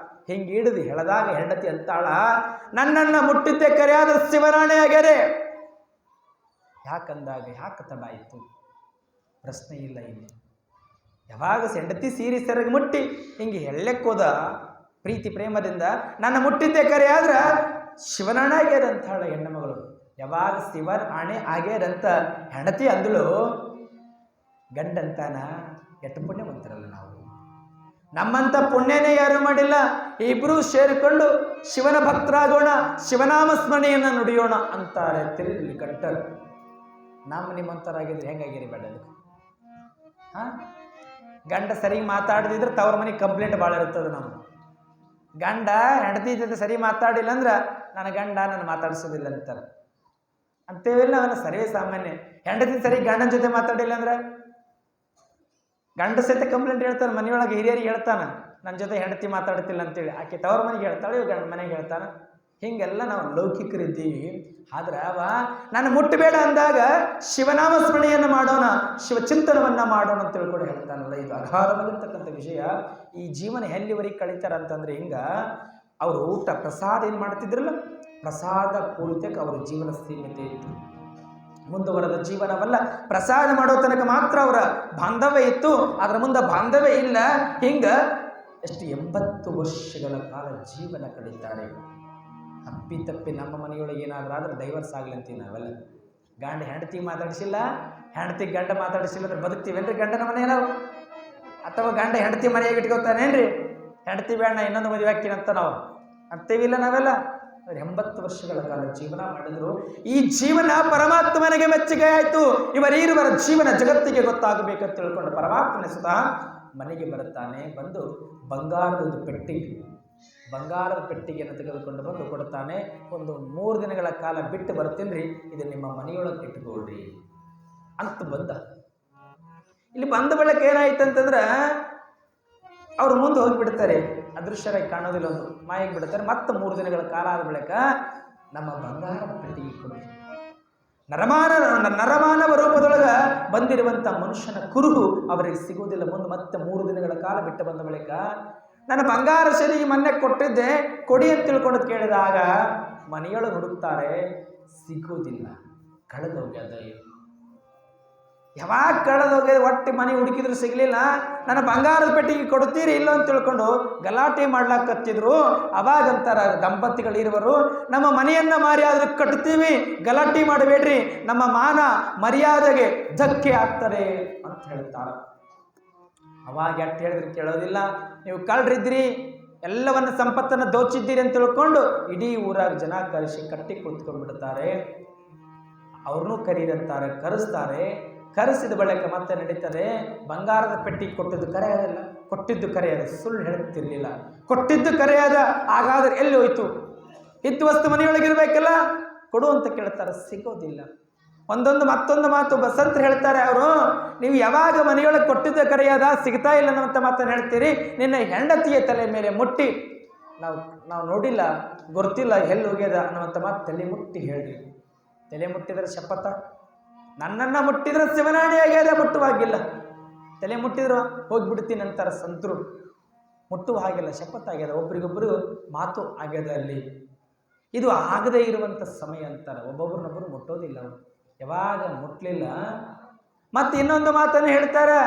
ಹಿಂಗೆ ಹಿಡಿದು ಎಳೆದಾಗ ಹೆಂಡತಿ ಅಂತಾಳ, ನನ್ನನ್ನು ಮುಟ್ಟಿದ್ದೆ ಕರೆಯಾದ ಶಿವರಾಣೆ ಆಗ್ಯಾರೆ. ಯಾಕಂದಾಗ ಯಾಕೆ ತಡ ಆಯಿತು? ಪ್ರಶ್ನೆ ಇಲ್ಲ ಇಲ್ಲಿ. ಯಾವಾಗ ಹೆಂಡತಿ ಸೀರೆ ಸೆರಗು ಮುಟ್ಟಿ ಹಿಂಗೆ ಎಳ್ಳೆಕ್ಕೋದ ಪ್ರೀತಿ ಪ್ರೇಮದಿಂದ ನನ್ನ ಮುಟ್ಟಿದ್ದೆ ಕರೆಯಾದ್ರ ಶಿವನಾಣೆ ಆಗ್ಯಾರಂತಾಳ ಹೆಣ್ಣು ಮಗಳು. ಯಾವಾಗ ಶಿವನ ಆಣೆ ಆಗ್ಯಾರಂತ ಹೆಂಡತಿ ಅಂದಳು, ಗಂಡಂತಾನ ಎಷ್ಟು ಪುಣ್ಯವಂತರಲ್ಲ ನಾವು. ನಮ್ಮಂಥ ಪುಣ್ಯನೇ ಯಾರು ಮಾಡಿಲ್ಲ. ಇಬ್ರು ಸೇರಿಕೊಂಡು ಶಿವನ ಭಕ್ತರಾಗೋಣ, ಶಿವನಾಮ ಸ್ಮರಣೆಯನ್ನು ನುಡಿಯೋಣ ಅಂತಾರೆ ತಿರುಗಿ ಕಟ್ಟರು. ನಮ್ಮ ನಿಮ್ಮಂತರಾಗಿದ್ರೆ ಹೆಂಗಾಗಿರಿ ಬೇಡ ಅದಕ್ಕೆ. ಗಂಡ ಸರಿ ಮಾತಾಡದಿದ್ರೆ ತವ್ರ ಮನೆಗೆ ಕಂಪ್ಲೇಂಟ್ ಭಾಳ ಇರ್ತದೆ. ನಾವು ಗಂಡ ಹೆಂಡತಿ ಜೊತೆ ಸರಿ ಮಾತಾಡಿಲ್ಲ ಅಂದ್ರೆ ನನ್ನ ಗಂಡ ನಾನು ಮಾತಾಡಿಸೋದಿಲ್ಲ ಅಂತಾರೆ. ಅಂತೇವಿಲ್ಲ, ಅವನ ಸರ್ವೇ ಸಾಮಾನ್ಯ. ಹೆಂಡತಿ ಸರಿ ಗಂಡನ ಜೊತೆ ಮಾತಾಡಿಲ್ಲ ಅಂದ್ರೆ ಗಂಡ ಸಹಿತ ಕಂಪ್ಲೇಂಟ್ ಹೇಳ್ತಾನೆ. ಮನೆಯೊಳಗೆ ಹಿರಿಯರಿಗೆ ಹೇಳ್ತಾನೆ, ನನ್ನ ಜೊತೆ ಹೆಂಡತಿ ಮಾತಾಡ್ತಿಲ್ಲ ಅಂತೇಳಿ. ಆಕೆ ತವ್ರ ಮನೆಗೆ ಹೇಳ್ತಾಳೆ, ಇವ್ ಗಂಡ ಮನೆಗೆ ಹೇಳ್ತಾನೆ. ಹಿಂಗೆಲ್ಲ ನಾವು ಲೌಕಿಕರಿದ್ದೀವಿ. ಆದ್ರೆ ಅವ ನಾನು ಮುಟ್ಟಬೇಡ ಅಂದಾಗ ಶಿವನಾಮ ಸ್ಮರಣೆಯನ್ನು ಮಾಡೋಣ, ಶಿವಚಿಂತನವನ್ನ ಮಾಡೋಣ ಅಂತ ತಿಳ್ಕೊಂಡು ಹೇಳ್ತಾನಲ್ಲ. ಇದು ಅಗಾಧವಾಗಿರ್ತಕ್ಕಂಥ ವಿಷಯ. ಈ ಜೀವನ ಎಲ್ಲಿವರೆಗೆ ಕಳೀತಾರ ಅಂತಂದ್ರೆ ಹಿಂಗ ಅವರು ಊಟ ಪ್ರಸಾದ ಏನು ಮಾಡ್ತಿದ್ರಲ್ಲ, ಪ್ರಸಾದ ಪೂರಿತಕ್ಕೆ ಅವರ ಜೀವನ ಸೀಮಿತ ಇತ್ತು. ಮುಂದುವರೆದ ಜೀವನವಲ್ಲ, ಪ್ರಸಾದ ಮಾಡೋ ತನಕ ಮಾತ್ರ ಅವರ ಬಾಂಧವ್ಯ ಇತ್ತು. ಅದರ ಮುಂದೆ ಬಾಂಧವ್ಯ ಇಲ್ಲ. ಹಿಂಗ ಎಷ್ಟು 80 ವರ್ಷಗಳ ಕಾಲ ಜೀವನ ಕಳೀತಾರೆ. ಅಪ್ಪಿತಪ್ಪಿ ನಮ್ಮ ಮನೆಯೊಳಗೆ ಏನಾದ್ರೂ ಆದ್ರೆ ಡೈವರ್ಸ್ ಆಗ್ಲಿ ಅಂತೀವಿ ನಾವೆಲ್ಲ. ಗಂಡ ಹೆಂಡತಿ ಮಾತಾಡಿಸಿಲ್ಲ, ಹೆಂಡತಿ ಗಂಡ ಮಾತಾಡಿಸಿಲ್ಲ ಅಂದ್ರೆ ಬದುಕ್ತೀವೇನ್ರಿ ಗಂಡನ ಮನೆ ನಾವು? ಅಥವಾ ಗಂಡ ಹೆಂಡತಿ ಮನೆಯಾಗಿ ಇಟ್ಕೋತಾನೇನ್ರಿ? ಹೆಂಡತಿ ಬೇಡ ಇನ್ನೊಂದು ಮದುವೆ ಹಾಕ್ತೀನಿ ಅಂತ ನಾವು ಅಂತೀವಿಲ್ಲ ನಾವೆಲ್ಲ. 80 ವರ್ಷಗಳ ಕಾಲ ಜೀವನ ಮಾಡಿದ್ರು. ಈ ಜೀವನ ಪರಮಾತ್ಮನಿಗೆ ಮೆಚ್ಚುಗೆ ಆಯಿತು. ಇವರ ಜೀವನ ಜಗತ್ತಿಗೆ ಗೊತ್ತಾಗಬೇಕಂತ ತಿಳ್ಕೊಂಡು ಪರಮಾತ್ಮನೇ ಸುಧಾ ಮನೆಗೆ ಬರುತ್ತಾನೆ. ಬಂದು ಬಂಗಾರದ ಪೆಟ್ಟಿಗೆಯನ್ನು ತೆಗೆದುಕೊಂಡು ಬಂದು ಕೊಡ್ತಾನೆ. ಒಂದು 3 ದಿನಗಳ ಕಾಲ ಬಿಟ್ಟು ಬರ್ತೀನಿ, ಇದು ನಿಮ್ಮ ಮನೆಯೊಳಗೆ ಇಟ್ಕೊಳ್ರಿ ಅಂತ ಬಂದ. ಇಲ್ಲಿ ಬಂದ ಬಳಿಕ ಏನಾಯ್ತು ಅಂತಂದ್ರೆ ಅವ್ರು ಮುಂದೆ ಹೋಗಿಬಿಡ್ತಾರೆ. ಅದೃಶ್ಯರಾಗಿ ಕಾಣೋದಿಲ್ಲ, ಒಂದು ಮಾಯಾಗಿ ಬಿಡ್ತಾರೆ. ಮತ್ತೆ 3 ದಿನಗಳ ಕಾಲ ಆದ ಬಳಿಕ ನಮ್ಮ ಬಂಗಾರದ ಪೆಟ್ಟಿಗೆ ಕೊಡಿ. ನರಮಾನವ ರೂಪದೊಳಗೆ ಬಂದಿರುವಂಥ ಮನುಷ್ಯನ ಕುರುಹು ಅವರಿಗೆ ಸಿಗುವುದಿಲ್ಲ. ಮುಂದೆ ಮತ್ತೆ 3 ದಿನಗಳ ಕಾಲ ಬಿಟ್ಟು ಬಂದ ಬಳಿಕ ನನ್ನ ಬಂಗಾರ ಸರಿ ಮೊನ್ನೆ ಕೊಟ್ಟಿದ್ದೆ ಕೊಡಿ ಅಂತ ತಿಳ್ಕೊಂಡು ಕೇಳಿದಾಗ ಮನೆಯೊಳಗೆ ಹುಡುಕ್ತಾರೆ, ಸಿಗುವುದಿಲ್ಲ, ಕಳೆದೋಗ್ಯದ. ಯಾವಾಗ ಕಳೆದೋಗ್ಯದ? ಒಟ್ಟು ಮನೆ ಹುಡುಕಿದ್ರು ಸಿಗಲಿಲ್ಲ. ನನ್ನ ಬಂಗಾರದ ಪೆಟ್ಟಿಗೆ ಕೊಡ್ತೀರಿ ಇಲ್ಲೋ ಅಂತ ತಿಳ್ಕೊಂಡು ಗಲಾಟೆ ಮಾಡ್ಲಾಕತ್ತಿದ್ರು. ಅವಾಗಂತಾರ ದಂಪತಿಗಳಿರುವರು, ನಮ್ಮ ಮನೆಯನ್ನ ಮಾರಿ ಆದ್ರೂ ಕಟ್ತೀವಿ, ಗಲಾಟೆ ಮಾಡಬೇಡ್ರಿ, ನಮ್ಮ ಮಾನ ಮರ್ಯಾದೆಗೆ ಧಕ್ಕೆ ಆಗ್ತದೆ ಅಂತ ಹೇಳ್ತಾರೆ. ಅವಾಗ ಎಟ್ಟು ಹೇಳಿದ್ರೆ ಕೇಳೋದಿಲ್ಲ. ನೀವು ಕಳ್ರಿದ್ರಿ, ಎಲ್ಲವನ್ನ ಸಂಪತ್ತನ್ನು ದೋಚಿದ್ದೀರಿ ಅಂತ ತಿಳ್ಕೊಂಡು ಇಡೀ ಊರಾಗ ಜನ ಕರೆಸಿ ಕಟ್ಟಿ ಕುಳಿತುಕೊಂಡ್ಬಿಡ್ತಾರೆ. ಅವ್ರನ್ನೂ ಕರೀರಂತಾರೆ, ಕರೆಸ್ತಾರೆ. ಕರೆಸಿದ ಬಳಿಕ ಮತ್ತೆ ನಡೀತಾರೆ. ಬಂಗಾರದ ಪೆಟ್ಟಿಗೆ ಕೊಟ್ಟಿದ್ದು ಕರೆಯೋದಿಲ್ಲ, ಕೊಟ್ಟಿದ್ದು ಕರೆಯೋದು, ಸುಳ್ಳು ಹೇಳ್ತಿರ್ಲಿಲ್ಲ. ಕೊಟ್ಟಿದ್ದು ಕರೆಯಾದ, ಹಾಗಾದ್ರೆ ಎಲ್ಲಿ ಹೋಯ್ತು? ಇದ್ದು ವಸ್ತು ಮನೆಯೊಳಗಿರ್ಬೇಕಲ್ಲ, ಕೊಡು ಅಂತ ಕೇಳ್ತಾರೆ, ಸಿಗೋದಿಲ್ಲ. ಮತ್ತೊಂದು ಮಾತು ಬಸಂತರು ಹೇಳ್ತಾರೆ. ಅವರು, ನೀವು ಯಾವಾಗ ಮನೆಯೊಳಗೆ ಕೊಟ್ಟಿದ್ದ ಕರೆಯಾದ ಸಿಗ್ತಾ ಇಲ್ಲ ಅನ್ನೋಂಥ ಮಾತನ್ನು ಹೇಳ್ತೀರಿ, ನಿನ್ನ ಹೆಂಡತಿಯ ತಲೆ ಮೇಲೆ ಮುಟ್ಟಿ ನಾವು ನೋಡಿಲ್ಲ, ಗೊತ್ತಿಲ್ಲ ಎಲ್ಲಿ ಹೋಗ್ಯದ ಅನ್ನುವಂಥ ಮಾತು ತಲೆ ಮುಟ್ಟಿ ಹೇಳ್ರಿ. ತಲೆ ಮುಟ್ಟಿದ್ರೆ ಶಪಥ, ನನ್ನನ್ನು ಮುಟ್ಟಿದ್ರೆ ಶಿವನಾಣಿ ಆಗ್ಯದ, ಮುಟ್ಟುವಾಗಿಲ್ಲ. ತಲೆ ಮುಟ್ಟಿದ್ರು ಹೋಗ್ಬಿಡ್ತೀನಿ ಅಂತಾರೆ ಸಂತರು. ಮುಟ್ಟುವ ಹಾಗಿಲ್ಲ, ಶಪಥ ಆಗ್ಯದ, ಒಬ್ರಿಗೊಬ್ಬರು ಮಾತು ಆಗ್ಯದ. ಅಲ್ಲಿ ಇದು ಆಗದೇ ಇರುವಂಥ ಸಮಯ ಅಂತಾರೆ. ಒಬ್ಬೊಬ್ರನ್ನೊಬ್ಬರು ಮುಟ್ಟೋದಿಲ್ಲ. ಅವರು ಯಾವಾಗ ಮುಟ್ಲಿಲ್ಲ. ಮತ್ತೆ ಇನ್ನೊಂದು ಮಾತನ್ನು ಹೇಳ್ತಾರೆ,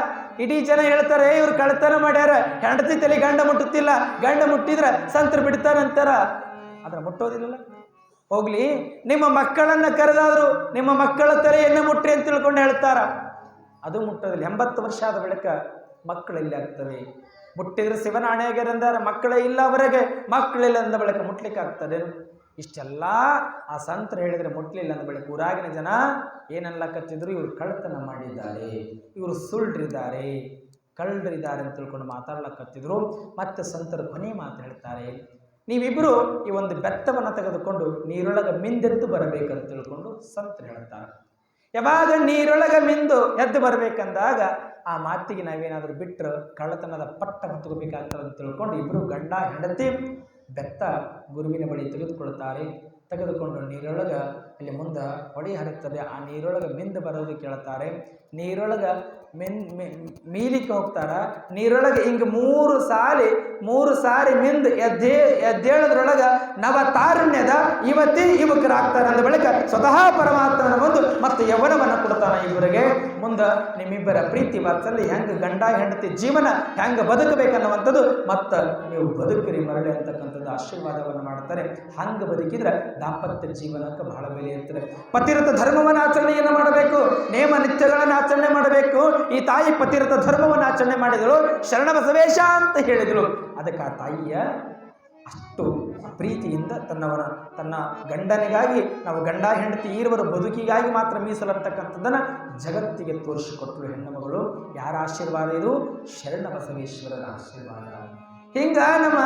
ಇಡೀ ಜನ ಹೇಳ್ತಾರೆ, ಇವ್ರು ಕಳ್ತನ ಮಾಡ್ಯಾರ, ಹೆಂಡತಿ ತಲೆ ಗಂಡ ಮುಟ್ಟುತ್ತಿಲ್ಲ, ಗಂಡ ಮುಟ್ಟಿದ್ರೆ ಸಂತರು ಬಿಡ್ತಾರಂತಾರ. ಆದ್ರೆ ಮುಟ್ಟೋದಿಲ್ಲ. ಹೋಗ್ಲಿ, ನಿಮ್ಮ ಮಕ್ಕಳನ್ನ ಕರೆದಾದ್ರು ನಿಮ್ಮ ಮಕ್ಕಳ ತಲೆಯನ್ನು ಮುಟ್ರಿ ಅಂತ ತಿಳ್ಕೊಂಡು ಹೇಳ್ತಾರ, ಅದು ಮುಟ್ಟೋದಿಲ್ಲ. 80 ವರ್ಷ ಆದ ಬಳಿಕ ಮಕ್ಕಳೆಲ್ಲಿ ಆಗ್ತವೆ? ಮುಟ್ಟಿದ್ರೆ ಶಿವನ ಹಣೆಯಾಗ್ಯಾರಂದಾರ, ಮಕ್ಕಳೇ ಇಲ್ಲ ಅವರಿಗೆ, ಮಕ್ಕಳಿಲ್ಲ ಅಂದ ಬಳಿಕ ಮುಟ್ಲಿಕ್ಕೆ ಆಗ್ತದೆ? ಇಷ್ಟೆಲ್ಲ ಆ ಸಂತರು ಹೇಳಿದರೆ ಮುಟ್ಲಿಲ್ಲ ಅಂದ ಬಳಿಕ ಊರಾಗಿನ ಜನ ಏನಲ್ಲಕತ್ತಿದ್ರು, ಇವರು ಕಳ್ತನ ಮಾಡಿದ್ದಾರೆ, ಇವರು ಸುಳ್ಳಿದ್ದಾರೆ, ಕಳ್ಳರಿದ್ದಾರೆ ಅಂತ ತಿಳ್ಕೊಂಡು ಮಾತಾಡ್ಲಕತ್ತಿದ್ರು. ಮತ್ತೆ ಸಂತರು ಕೊನೆ ಮಾತು ಹೇಳ್ತಾರೆ, ನೀವಿಬ್ಬರು ಈ ಒಂದು ಬೆತ್ತವನ್ನು ತೆಗೆದುಕೊಂಡು ನೀರೊಳಗೆ ಮಿಂದೆದ್ದು ಬರಬೇಕಂತ ತಿಳ್ಕೊಂಡು ಸಂತರು ಹೇಳ್ತಾರೆ. ಯಾವಾಗ ನೀರೊಳಗೆ ಮಿಂದು ಎದ್ದು ಬರಬೇಕಂದಾಗ ಆ ಮಾತಿಗೆ ನಾವೇನಾದರೂ ಬಿಟ್ಟರೆ ಕಳ್ಳತನದ ಪಟ್ಟ ಹೊತ್ತುಕೋಬೇಕಾಗ್ತದೆ ಅಂತ ತಿಳ್ಕೊಂಡು ಇಬ್ಬರು ಗಂಡ ಹೆಂಡತಿ ಬೆತ್ತ ಗುರುವಿನ ಬಳಿ ತೆಗೆದುಕೊಳ್ತಾರೆ. ತೆಗೆದುಕೊಂಡು ನೀರೊಳಗೆ ಅಲ್ಲಿ ಮುಂದೆ ಹೊಡಿ ಹರಿಯುತ್ತದೆ. ಆ ನೀರೊಳಗೆ ಮಿಂದು ಬರೋದು ಕೇಳ್ತಾರೆ. ನೀರೊಳಗೆ ಮೀಲಿಕ್ಕೆ ಹೋಗ್ತಾರ. ನೀರೊಳಗೆ ಹಿಂಗೆ 3 ಸಾರಿ ಮಿಂದು ಎದ್ದೇಳದ್ರೊಳಗೆ ನವತಾರುಣ್ಯದ ಯುವಕರಾಗ್ತಾರೆ. ಅಂದ ಬಳಿಕ ಸ್ವತಃ ಪರಮಾತ್ಮನ ಬಂದು ಮತ್ತೆ ಯೌವನವನ್ನು ಕೊಡ್ತಾನೆ ಇವರಿಗೆ. ಮುಂದೆ ನಿಮ್ಮಿಬ್ಬರ ಪ್ರೀತಿ ವಾತ್ಸಲ್ಯ ಹೆಂಗೆ ಗಂಡ ಹೆಂಡತಿ ಜೀವನ ಹೆಂಗೆ ಬದುಕಬೇಕನ್ನುವಂಥದ್ದು ಮತ್ತು ನೀವು ಬದುಕಿರಿ ಮರಳಿ ಅಂತಕ್ಕಂಥದ್ದು ಆಶೀರ್ವಾದವನ್ನು ಮಾಡ್ತಾರೆ. ಹಂಗೆ ಬದುಕಿದ್ರೆ ದಾಂಪತ್ಯ ಜೀವನಕ್ಕೆ ಬಹಳ ಬೆಲೆ ಇರ್ತದೆ. ಪತಿರಥ ಧರ್ಮವನ್ನು ಆಚರಣೆಯನ್ನು ಮಾಡಬೇಕು, ನೇಮ ನಿತ್ಯಗಳನ್ನು ಆಚರಣೆ ಮಾಡಬೇಕು. ಈ ತಾಯಿ ಪತಿರಥ ಧರ್ಮವನ್ನು ಆಚರಣೆ ಮಾಡಿದಳು, ಶರಣ ಬಸವೇಶ ಅಂತ ಹೇಳಿದಳು. ಅದಕ್ಕೆ ಆ ತಾಯಿಯ ಅಷ್ಟು ಪ್ರೀತಿಯಿಂದ ತನ್ನ ಗಂಡನಿಗಾಗಿ ನಾವು ಗಂಡ ಹೆಂಡತಿ ಇರುವರು ಬದುಕಿಗಾಗಿ ಮಾತ್ರ ಮೀಸಲಂತಕ್ಕಂಥದ್ದನ್ನು ಜಗತ್ತಿಗೆ ತೋರಿಸಿಕೊಟ್ಟರು ಹೆಣ್ಣು ಮಗಳು. ಯಾರ ಆಶೀರ್ವಾದ ಇದು? ಶರಣ ಬಸವೇಶ್ವರರ ಆಶೀರ್ವಾದ. ಹಿಂಗ ನಮ್ಮ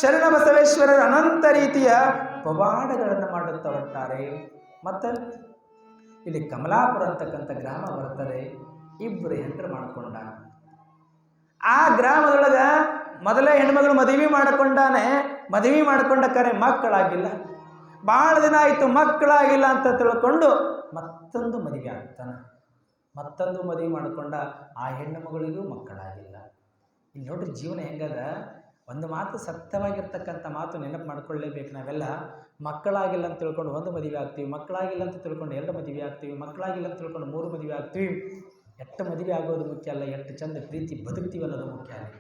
ಶರಣ ಬಸವೇಶ್ವರರ ಅನಂತ ರೀತಿಯ ಪವಾಡಗಳನ್ನು ಮಾಡುತ್ತಾ ಬರ್ತಾರೆ. ಮತ್ತು ಇಲ್ಲಿ ಕಮಲಾಪುರ ಅಂತಕ್ಕಂಥ ಗ್ರಾಮ ಬರ್ತಾರೆ. ಇಬ್ಬರು ಹೆಂಡರು ಮಾಡಿಕೊಂಡ. ಆ ಗ್ರಾಮದೊಳಗೆ ಮೊದಲೇ ಹೆಣ್ಮಗಳು ಮದುವೆ ಮಾಡಿಕೊಂಡಾನೆ. ಮದುವೆ ಮಾಡಿಕೊಂಡ ಕರೆ ಮಕ್ಕಳಾಗಿಲ್ಲ. ಭಾಳ ದಿನ ಆಯಿತು ಮಕ್ಕಳಾಗಿಲ್ಲ ಅಂತ ತಿಳ್ಕೊಂಡು ಮತ್ತೊಂದು ಮದುವೆ ಆಗ್ತಾನೆ. ಮತ್ತೊಂದು ಮದುವೆ ಮಾಡಿಕೊಂಡ. ಆ ಹೆಣ್ಣು ಮಗಳಿಗೂ ಮಕ್ಕಳಾಗಿಲ್ಲ. ಇಲ್ಲಿ ನೋಡ್ರಿ ಜೀವನ ಹೆಂಗದ. ಒಂದು ಮಾತು ಸತ್ಯವಾಗಿರ್ತಕ್ಕಂಥ ಮಾತು ನೆನಪು ಮಾಡ್ಕೊಳ್ಳೇಬೇಕು ನಾವೆಲ್ಲ. ಮಕ್ಕಳಾಗಿಲ್ಲ ಅಂತ ತಿಳ್ಕೊಂಡು ಒಂದು ಮದುವೆ ಆಗ್ತೀವಿ, ಮಕ್ಕಳಾಗಿಲ್ಲ ಅಂತ ತಿಳ್ಕೊಂಡು ಎರಡು ಮದುವೆ ಆಗ್ತೀವಿ, ಮಕ್ಕಳಾಗಿಲ್ಲ ಅಂತ ತಿಳ್ಕೊಂಡು ಮೂರು ಮದುವೆ ಆಗ್ತೀವಿ. ಎಷ್ಟು ಮದುವೆ ಆಗೋದು ಮುಖ್ಯ ಅಲ್ಲ, ಎಷ್ಟು ಚಂದ ಪ್ರೀತಿ ಬದುಕ್ತೀವಿ ಅನ್ನೋದು ಮುಖ್ಯ ಅಲ್ಲ.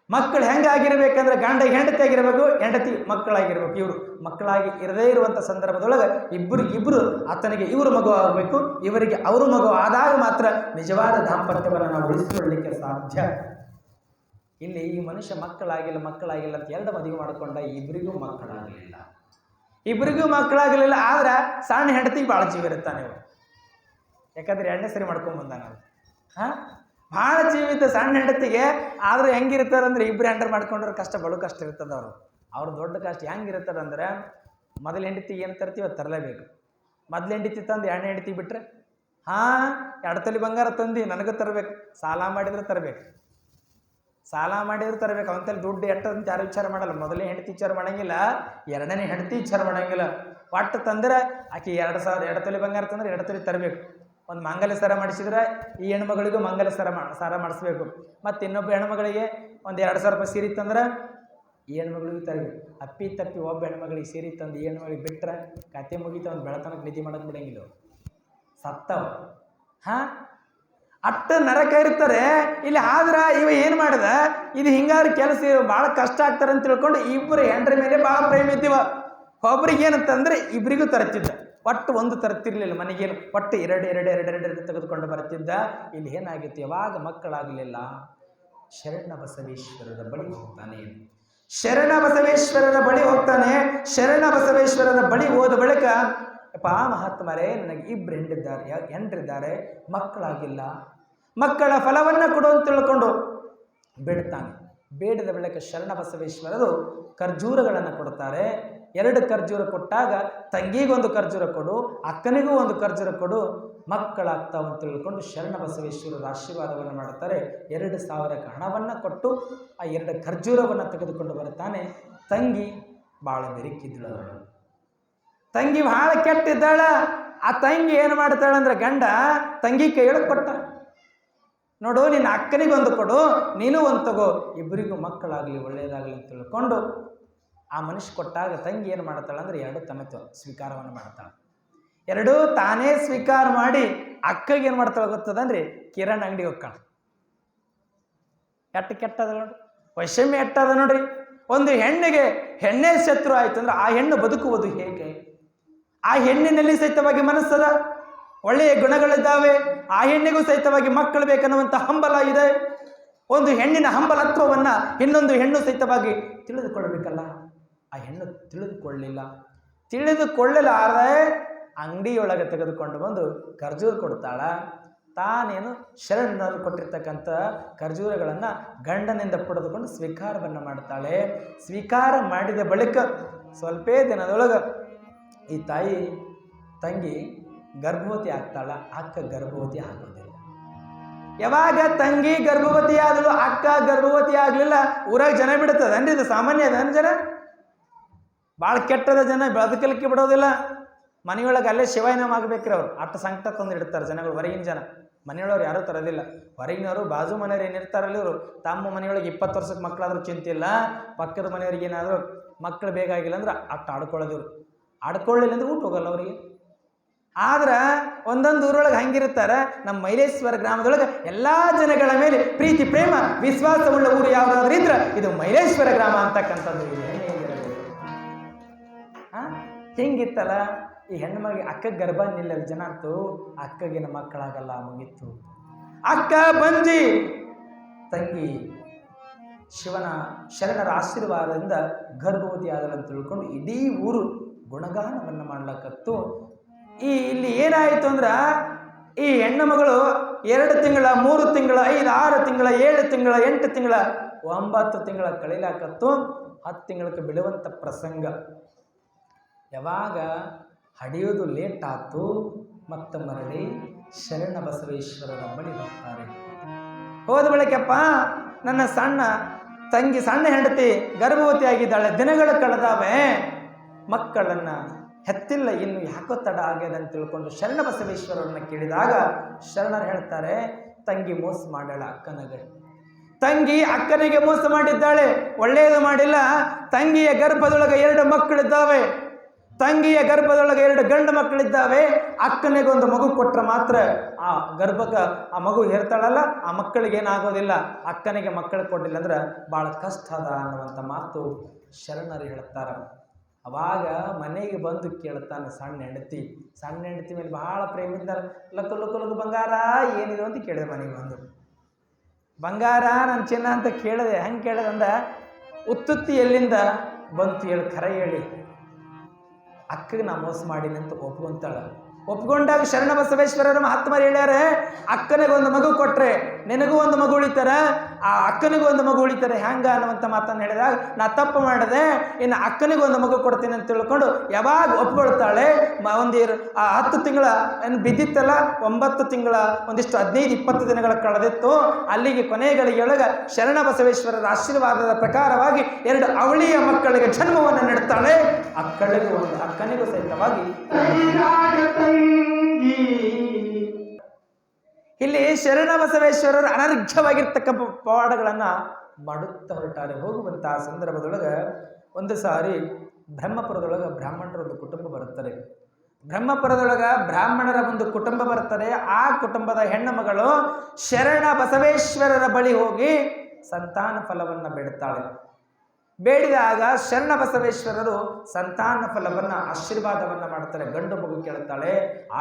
ಮಕ್ಕಳು ಹೆಂಗಾಗಿರ್ಬೇಕಂದ್ರೆ ಗಂಡ ಹೆಂಡತಿ ಆಗಿರ್ಬೇಕು, ಹೆಂಡತಿ ಮಕ್ಕಳಾಗಿರ್ಬೇಕು. ಇವರು ಮಕ್ಕಳಾಗಿ ಇರದೇ ಇರುವಂಥ ಸಂದರ್ಭದೊಳಗೆ ಇಬ್ಬರು ಆತನಿಗೆ ಇವರು ಮಗು ಆಗಬೇಕು, ಇವರಿಗೆ ಅವರು ಮಗು ಆದಾಗ ಮಾತ್ರ ನಿಜವಾದ ದಾಂಪತ್ಯವನ್ನು ನಾವು ಉಳಿಸಿಕೊಳ್ಳಲಿಕ್ಕೆ ಸಾಧ್ಯ. ಇಲ್ಲಿ ಈ ಮನುಷ್ಯ ಮಕ್ಕಳಾಗಿಲ್ಲ ಅಂತ ಎರಡು ಮದುವೆ ಮಾಡಿಕೊಂಡ. ಇಬ್ಬರಿಗೂ ಮಕ್ಕಳಾಗಲಿಲ್ಲ. ಆದ್ರೆ ಸಣ್ಣ ಹೆಂಡತಿಗೆ ಭಾಳ ಜೀವ ಇರುತ್ತಾನೆ ಇವರು. ಯಾಕಂದ್ರೆ ಎರಡನೇ ಸರಿ ಮಾಡ್ಕೊಂಡು ಬಂದ ನಾವು. ಭಾಳ ಜೀವಿತ ಸಣ್ಣ ಹೆಂಡತಿಗೆ. ಆದ್ರೆ ಹೆಂಗಿರ್ತಾರಂದ್ರೆ ಇಬ್ಬರು ಹೆಂಡರ್ ಮಾಡ್ಕೊಂಡ್ರೆ ಬಲು ಕಷ್ಟ ಇರ್ತದೆ. ಅವ್ರು ದೊಡ್ಡ ಕಷ್ಟ ಹೆಂಗಿರ್ತಾರಂದ್ರೆ ಮೊದಲ ಹೆಂಡತಿಗೆ ಏನು ತರ್ತೀವಿ ಅದು ತರಲೇಬೇಕು. ಮೊದಲ ಹೆಂಡತಿ ತಂದು ಎರಡನೇ ಹೆಂಡತಿ ಬಿಟ್ರೆ ಎರಡು ತೊಲಿ ಬಂಗಾರ ತಂದು ನನಗೂ ತರಬೇಕು. ಸಾಲ ಮಾಡಿದ್ರೆ ತರಬೇಕು. ಅವಂತಲ್ಲಿ ದುಡ್ಡು ಎಟ್ಟಂತ ಯಾರು ವಿಚಾರ ಮಾಡಲ್ಲ. ಮೊದಲನೇ ಹೆಂಡತಿ ವಿಚಾರ ಮಾಡಂಗಿಲ್ಲ, ಎರಡನೇ ಹೆಂಡತಿ ವಿಚಾರ ಮಾಡಂಗಿಲ್ಲ. ಒಟ್ಟು ತಂದ್ರೆ ಆಕೆ 2 ತೊಲಿ ಬಂಗಾರ ತಂದ್ರೆ 2 ತೊಲಿ ತರಬೇಕು. ಒಂದು ಮಂಗಲ ಸರ ಮಾಡಿಸಿದ್ರೆ ಈ ಹೆಣ್ಮಗಳಿಗೂ ಮಂಗಲ ಸರ ಮಾಡಿಸ್ಬೇಕು. ಮತ್ತು ಇನ್ನೊಬ್ಬ ಹೆಣ್ಮಗಳಿಗೆ ಒಂದು 2,000 ರೂಪಾಯಿ ಸೀರೆ ತಂದ್ರೆ ಈ ಹೆಣ್ಮಗಳಿಗೂ ತರಬೇಕು. ಅಪ್ಪಿ ತಪ್ಪಿ ಒಬ್ಬ ಹೆಣ್ಮಗಳಿಗೆ ಸೀರೆ ತಂದು ಈ ಹೆಣ್ಮಗಳಿಗೆ ಬಿಟ್ಟರೆ ಕತೆ ಮುಗಿತ ಒಂದು ಬೆಳತನಕ್ಕೆ ನಿಧಿ ಮಾಡೋದು ಬಿಡಂಗಿಲ್ಲ. ಸತ್ತವ ಅಟ್ಟ ನರಕ ಇರ್ತಾರೆ ಇಲ್ಲಿ. ಆದ್ರೆ ಇವ ಏನು ಮಾಡಿದ, ಇದು ಹಿಂಗಾದ್ರೆ ಕೆಲಸ ಭಾಳ ಕಷ್ಟ ಆಗ್ತಾರೆ ಅಂತ ತಿಳ್ಕೊಂಡು ಇಬ್ಬರು ಹೆಂಡ್ರ ಮೇಲೆ ಭಾಳ ಪ್ರೇಮ ಇದ್ದೀವ. ಒಬ್ರಿಗೆ ಏನಂತಂದ್ರೆ ಇಬ್ಬರಿಗೂ ತರ್ತಿದ್ದ. ಒಟ್ಟು ಒಂದು ತರ್ತಿರ್ಲಿಲ್ಲ ಮನೆಗೇನು, ಒಟ್ಟು ಎರಡು ತೆಗೆದುಕೊಂಡು ಬರ್ತಿದ್ದ. ಇಲ್ಲಿ ಏನಾಗಿತ್ತು, ಯಾವಾಗ ಮಕ್ಕಳಾಗಲಿಲ್ಲ ಶರಣ ಬಸವೇಶ್ವರರ ಬಳಿ ಹೋಗ್ತಾನೆ. ಶರಣ ಬಸವೇಶ್ವರರ ಬಳಿ ಹೋದ ಬಳಿಕ, ಮಹಾತ್ಮರೇ ನನಗೆ ಇಬ್ಬರು ಹೆಂಡ್ರಿದ್ದಾರೆ, ಮಕ್ಕಳಾಗಿಲ್ಲ, ಮಕ್ಕಳ ಫಲವನ್ನು ಕೊಡು ಅಂತ ತಿಳ್ಕೊಂಡು ಬೇಡ್ತಾನೆ. ಬೇಡದ ಬಳಿಕ ಶರಣ ಬಸವೇಶ್ವರರು ಖರ್ಜೂರಗಳನ್ನು ಕೊಡ್ತಾರೆ. 2 ಖರ್ಜೂರ ಕೊಟ್ಟಾಗ ತಂಗಿಗೊಂದು ಖರ್ಜೂರ ಕೊಡು, ಅಕ್ಕನಿಗೂ ಒಂದು ಖರ್ಜೂರ ಕೊಡು, ಮಕ್ಕಳಾಗ್ತಾವ ಅಂತ ತಿಳ್ಕೊಂಡು ಶರಣ ಬಸವೇಶ್ವರರ ಆಶೀರ್ವಾದವನ್ನು ಮಾಡುತ್ತಾರೆ. 2,000 ಹಣವನ್ನು ಕೊಟ್ಟು ಆ 2 ಖರ್ಜೂರವನ್ನು ತೆಗೆದುಕೊಂಡು ಬರ್ತಾನೆ. ತಂಗಿ ಭಾಳ ಬೆರಕಿದ್ದಳು. ತಂಗಿ ಭಾಳ ಕೆಟ್ಟಿದ್ದಾಳ. ಆ ತಂಗಿ ಏನು ಮಾಡ್ತಾಳೆ ಅಂದ್ರೆ ಗಂಡ ತಂಗಿ ಕೈಯೊಳಗೆ ಕೊಟ್ಟ, ನೋಡು ನಿನ್ನ ಅಕ್ಕನಿಗೊಂದು ಕೊಡು, ನೀನು ಒಂದು ತಗೋ, ಇಬ್ಬರಿಗೂ ಮಕ್ಕಳಾಗಲಿ ಒಳ್ಳೆಯದಾಗಲಿ ಅಂತ ತಿಳ್ಕೊಂಡು ಆ ಮನುಷ್ಯ ಕೊಟ್ಟಾಗ ತಂಗಿ ಏನು ಮಾಡ್ತಾಳೆ ಅಂದರೆ 2 ತನ್ನ ಸ್ವೀಕಾರವನ್ನು ಮಾಡ್ತಾಳೆ. 2 ತಾನೇ ಸ್ವೀಕಾರ ಮಾಡಿ ಅಕ್ಕಗೆ ಏನು ಮಾಡ್ತಾಳೆ ಗೊತ್ತದನ್ರಿ, ಕಿರಣ್ ಅಂಗಡಿಗೆ ಹೋಗ್ತಾಳೆ. ಕೆಟ್ಟದ ನೋಡ್ರಿ, ವೈಷಮ್ಯ ಎಟ್ಟದ ನೋಡ್ರಿ. ಒಂದು ಹೆಣ್ಣೇ ಶತ್ರು ಆಯ್ತು ಅಂದ್ರೆ ಆ ಹೆಣ್ಣು ಬದುಕುವುದು ಹೇಗೆ? ಆ ಹೆಣ್ಣಿನಲ್ಲಿ ಸಹಿತವಾಗಿ ಮನಸ್ಸದ ಒಳ್ಳೆಯ ಗುಣಗಳಿದ್ದಾವೆ. ಆ ಹೆಣ್ಣಿಗೂ ಸಹಿತವಾಗಿ ಮಕ್ಕಳು ಬೇಕನ್ನುವಂಥ ಹಂಬಲ ಇದೆ. ಒಂದು ಹೆಣ್ಣಿನ ಹಂಬಲತ್ವವನ್ನು ಇನ್ನೊಂದು ಹೆಣ್ಣು ಸಹಿತವಾಗಿ ತಿಳಿದುಕೊಳ್ಳಬೇಕಲ್ಲ. ಆ ಹೆಣ್ಣು ತಿಳಿದುಕೊಳ್ಳಲಾರದೆ ಅಂಗಡಿಯೊಳಗೆ ತೆಗೆದುಕೊಂಡು ಬಂದು ಖರ್ಜೂರ ಕೊಡ್ತಾಳ. ತಾನೇನು ಶರಣರು ಕೊಟ್ಟಿರ್ತಕ್ಕಂಥ ಖರ್ಜೂರಗಳನ್ನು ಗಂಡನಿಂದ ಪಡೆದುಕೊಂಡು ಸ್ವೀಕಾರವನ್ನು ಮಾಡ್ತಾಳೆ. ಸ್ವೀಕಾರ ಮಾಡಿದ ಬಳಿಕ ಸ್ವಲ್ಪೇ ದಿನದೊಳಗೆ ಈ ತಂಗಿ ಗರ್ಭವತಿ ಆಗ್ತಾಳ. ಅಕ್ಕ ಗರ್ಭವತಿ ಆಗೋದಿಲ್ಲ. ಯಾವಾಗ ತಂಗಿ ಗರ್ಭವತಿ ಆದಳು, ಅಕ್ಕ ಗರ್ಭವತಿ ಆಗಲಿಲ್ಲ, ಊರಾಗ ಜನ ಬಿಡ್ತದನ್ರಿ. ಇದು ಸಾಮಾನ್ಯ ಅದನ್ ಜನ ಭಾಳ ಕೆಟ್ಟದ ಜನ ಬದುಕಲಿಕ್ಕೆ ಬಿಡೋದಿಲ್ಲ. ಮನೆಯೊಳಗೆ ಅಲ್ಲೇ ಶಿವಾಯನಮ್ ಆಗ್ಬೇಕ್ರಿ. ಅವ್ರು ಅಷ್ಟು ಸಂಕಟ ತಂದು ಇಡ್ತಾರೆ ಜನಗಳು. ಹೊರಗಿನ ಜನ ಮನೆಯೊಳವ್ರು ಯಾರೂ ತರೋದಿಲ್ಲ. ಹೊರಗಿನವರು ಬಾಜು ಮನೆಯವ್ರು ಏನಿರ್ತಾರಲ್ಲಿ ಇವರು ತಮ್ಮ ಮನೆಯೊಳಗೆ 20 ವರ್ಷಕ್ಕೆ ಮಕ್ಕಳಾದ್ರೂ ಚಿಂತಿಲ್ಲ. ಪಕ್ಕದ ಮನೆಯವ್ರಿಗೆ ಏನಾದರೂ ಮಕ್ಕಳು ಬೇಕಾಗಿಲ್ಲ ಅಂದ್ರೆ ಅಷ್ಟು ಆಡ್ಕೊಳ್ಳೋದಿವ್ರು. ಆಡ್ಕೊಳ್ಳಿಲ್ಲ ಅಂದ್ರೆ ಊಟ ಹೋಗಲ್ಲ ಅವರಿಗೆ. ಆದ್ರೆ ಒಂದೊಂದು ಊರೊಳಗೆ ಹಂಗಿರ್ತಾರೆ. ನಮ್ಮ ಮೈಲೇಶ್ವರ ಗ್ರಾಮದೊಳಗೆ ಎಲ್ಲ ಜನಗಳ ಮೇಲೆ ಪ್ರೀತಿ ಪ್ರೇಮ ವಿಶ್ವಾಸವುಳ್ಳ ಊರು ಯಾವುದಾದ್ರೂ ಇದ್ರೆ ಇದು ಮೈಲೇಶ್ವರ ಗ್ರಾಮ ಅಂತಕ್ಕಂಥದ್ದು ಇದೆ. ಹಿಂಗಿತ್ತಲ್ಲ, ಈ ಹೆಣ್ಮಗಿ ಅಕ್ಕಗೆ ಗರ್ಭ ನಿಲ್ಲಲ್ಲ ಜನ ಅಂತೂ ಅಕ್ಕಗಿನ ಮಕ್ಕಳಾಗಲ್ಲ ಮುಗಿತ್ತು. ಅಕ್ಕ ಬಂಜಿ ತಂಗಿ ಶಿವನ ಶರಣರ ಆಶೀರ್ವಾದದಿಂದ ಗರ್ಭವತಿ ಆದಲಂತ ತಿಳ್ಕೊಂಡು ಇಡೀ ಊರು ಗುಣಗಾನವನ್ನು ಮಾಡ್ಲಕ್ಕತ್ತು. ಇಲ್ಲಿ ಏನಾಯಿತು ಅಂದ್ರೆ ಈ ಹೆಣ್ಣು ಮಗಳು 2 ತಿಂಗಳ 3 ತಿಂಗಳ 5 6 ತಿಂಗಳ 7 ತಿಂಗಳ 8 ತಿಂಗಳ 9 ತಿಂಗಳ ಕಳಿಲಾಕತ್ತು. 10 ತಿಂಗಳಕ್ಕೆ ಬಿಡುವಂಥ ಪ್ರಸಂಗ. ಯಾವಾಗ ಹಡಿಯೋದು ಲೇಟ್ ಆಯ್ತು ಮತ್ತು ಮರಳಿ ಶರಣ ಬಸವೇಶ್ವರರ ಬಳಿ ಹೋಗ್ತಾರೆ. ಹೋದ ಬಳಿಕಪ್ಪ ನನ್ನ ಸಣ್ಣ ತಂಗಿ ಸಣ್ಣ ಹೆಂಡತಿ ಗರ್ಭವತಿ ಆಗಿದ್ದಾಳೆ, ದಿನಗಳು ಕಳೆದಾವೆ, ಮಕ್ಕಳನ್ನು ಹೆತ್ತಿಲ್ಲ, ಇನ್ನು ಯಾಕೋ ತಡ ಆಗ್ಯದ ಅಂತ ತಿಳ್ಕೊಂಡು ಶರಣ ಬಸವೇಶ್ವರರನ್ನ ಕೇಳಿದಾಗ ಶರಣರು ಹೇಳ್ತಾರೆ, ತಂಗಿ ಮೋಸ ಮಾಡಾಳ ಅಕ್ಕನಿಗೆ. ತಂಗಿ ಅಕ್ಕನಿಗೆ ಮೋಸ ಮಾಡಿದ್ದಾಳೆ, ಒಳ್ಳೆಯದು ಮಾಡಿಲ್ಲ. ತಂಗಿಯ ಗರ್ಭದೊಳಗೆ 2 ಮಕ್ಕಳಿದ್ದಾವೆ. ತಂಗಿಯ ಗರ್ಭದೊಳಗೆ 2 ಗಂಡು ಮಕ್ಕಳಿದ್ದಾವೆ. ಅಕ್ಕನಿಗೆ ಒಂದು ಮಗು ಕೊಟ್ಟರೆ ಮಾತ್ರ ಆ ಗರ್ಭಕ್ಕೆ ಆ ಮಗು ಹೇರ್ತಾಳಲ್ಲ, ಆ ಮಕ್ಕಳಿಗೆ ಏನಾಗೋದಿಲ್ಲ. ಅಕ್ಕನಿಗೆ ಮಕ್ಕಳು ಕೊಡಲಿಲ್ಲ ಅಂದ್ರೆ ಭಾಳ ಕಷ್ಟ ಅದ ಅನ್ನುವಂಥ ಮಾತು ಶರಣರು ಹೇಳ್ತಾರೆ. ಅವಾಗ ಮನೆಗೆ ಬಂದು ಕೇಳ್ತಾನೆ ಸಣ್ಣ ಹೆಂಡತಿ. ಸಣ್ಣ ಹೆಂಡತಿ ಮೇಲೆ ಭಾಳ ಪ್ರೇಮ ಇದ್ದಾರೆ. ಲಕ್ಕು ಬಂಗಾರ ಏನಿದೆ ಅಂತ ಕೇಳಿದೆ. ಮನೆಗೆ ಬಂದು ಬಂಗಾರ ನನ್ನ ಚಿನ್ನ ಅಂತ ಕೇಳಿದೆ. ಹೆಂಗೆ ಕೇಳಿದೆ ಅಂದ, ಉತ್ತುತ್ತಿ ಎಲ್ಲಿಂದ ಬಂತು ಹೇಳಿ, ಖರೆ ಹೇಳಿ, ಅಕ್ಕಗೆ ನಾ ಮೋಸ ಮಾಡೀನಿ ಅಂತ ಒಪ್ಕೊಂತಾಳೆ. ಒಪ್ಕೊಂಡಾಗ ಶರಣ ಬಸವೇಶ್ವರರ ಮಹಾತ್ಮರು ಹೇಳ್ಯಾರೆ, ಅಕ್ಕನಿಗೆ ಒಂದು ಮಗು ಕೊಟ್ರೆ ನಿನಗೂ ಒಂದು ಮಗು ಉಳಿತಾರ, ಆ ಅಕ್ಕನಿಗೂ ಒಂದು ಮಗು ಉಳಿತಾರೆ. ಹೆಂಗ ಅನ್ನುವಂಥ ಮಾತನ್ನು ಹೇಳಿದಾಗ ನಾ ತಪ್ಪು ಮಾಡಿದೆ, ಇನ್ನು ಅಕ್ಕನಿಗೆ ಒಂದು ಮಗು ಕೊಡ್ತೀನಿ ಅಂತ ತಿಳ್ಕೊಂಡು ಯಾವಾಗ ಒಪ್ಕೊಳ್ತಾಳೆ. ಒಂದು 10 ತಿಂಗಳ ಏನು ಬಿದ್ದಿತ್ತಲ್ಲ, 9 ತಿಂಗಳ ಒಂದಿಷ್ಟು 15-20 ದಿನಗಳ ಕಳೆದಿತ್ತು. ಅಲ್ಲಿಗೆ ಕೊನೆಗಳಿಗೊಳಗೆ ಶರಣ ಬಸವೇಶ್ವರರ ಆಶೀರ್ವಾದದ ಪ್ರಕಾರವಾಗಿ 2 ಅವಳಿಯ ಮಕ್ಕಳಿಗೆ ಜನ್ಮವನ್ನು ನೀಡುತ್ತಾಳೆ. ಅಕ್ಕನಿಗೂ ಸಹಿತವಾಗಿ. ಇಲ್ಲಿ ಶರಣ ಬಸವೇಶ್ವರರು ಅನರ್ಘ್ಯವಾಗಿರ್ತಕ್ಕಂಥ ಪವಾಡಗಳನ್ನು ಮಾಡುತ್ತಾ ಹೊರಟಾರೆ. ಹೋಗುವಂತಹ ಸಂದರ್ಭದೊಳಗೆ ಒಂದು ಸಾರಿ ಬ್ರಹ್ಮಪುರದೊಳಗೆ ಬ್ರಾಹ್ಮಣರ ಒಂದು ಕುಟುಂಬ ಬರುತ್ತಾರೆ. ಬ್ರಹ್ಮಪುರದೊಳಗೆ ಬ್ರಾಹ್ಮಣರ ಒಂದು ಕುಟುಂಬ ಬರುತ್ತದೆ. ಆ ಕುಟುಂಬದ ಹೆಣ್ಣು ಮಗಳು ಶರಣ ಬಸವೇಶ್ವರರ ಬಳಿ ಹೋಗಿ ಸಂತಾನ ಫಲವನ್ನು ಬೇಡುತ್ತಾಳೆ. ಬೇಡಿದಾಗ ಶರಣ ಬಸವೇಶ್ವರರು ಸಂತಾನ ಫಲವನ್ನು ಆಶೀರ್ವಾದವನ್ನು ಮಾಡ್ತಾರೆ. ಗಂಡು ಮಗು ಕೇಳುತ್ತಾಳೆ,